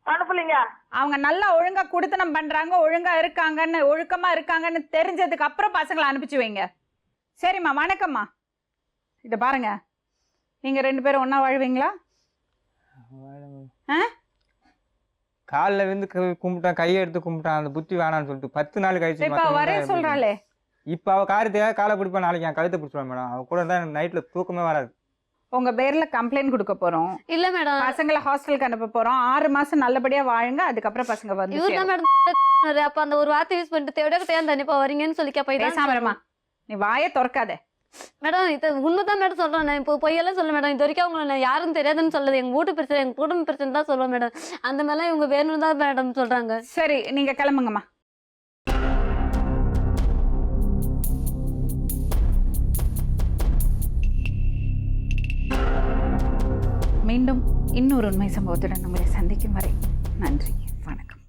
அனுப்பலீங்க. அவங்க நல்லா ஒழுங்கா குடுத்தனம் பண்றாங்க, ஒழுங்கா இருக்காங்கன்னு, ஒழுக்கமா இருக்காங்கன்னு தெரிஞ்சதுக்கு அப்புறம் பசங்களை அனுப்பிச்சு வைங்க. சரிம்மா, வணக்கம்மா. இத பாருங்க, நீங்க 2 பேரும் ஒண்ணா வாழ்வீங்களா? காலில் வந்து கும்பிட்டான், கையை எடுத்து கும்பிட்டான், அந்த புத்தி வேணான்னு சொல்லிட்டு 10 நாள் கழிச்சு இப்ப வர சொல்றாளே, இப்ப அவ காரியத்தையாக காலை பிடிப்பா, நாளைக்கு என் கழுத்தை பிடிச்சிருவான் மேடம். அவ கூட தான் நைட்ல தூக்கமே வராது. உங்க பேர்ல கம்ப்ளைண்ட் கொடுக்க போறோம். இல்ல மேடம், பசங்களை ஹாஸ்டலுக்கு அனுப்ப போறோம். 6 மாசம் நல்லபடியா வாழுங்க, அதுக்கப்புறம் பசங்க வந்து இவர் தான் மேடம் அப்ப அந்த ஒரு வார்த்தை யூஸ் பண்ணிட்டு தேவையா தனிப்பா வரீங்கன்னு சொல்லி பேசாம நீ வாயை திறக்காத மேடம். இது உண்மைதான் மேடம் சொல்றேன், நான் இப்போ பொய்யெல்லாம் சொல்ல மேடம். இது வரைக்கும் அவங்களை நான் யாரும் தெரியாதுன்னு சொல்லுது, எங்க வீட்டு பிரச்சனை எங்க குடும்ப பிரச்சனை தான் சொல்லுவேன் மேடம். அந்த மாதிரிலாம் இவங்க வேணும்னு தான் மேடம் சொல்றாங்க. சரி, நீங்க கிளம்புங்கம்மா. மீண்டும் இன்னொரு உண்மை சம்பவத்துடன் உங்களை சந்திக்கும் வரை நன்றி, வணக்கம்.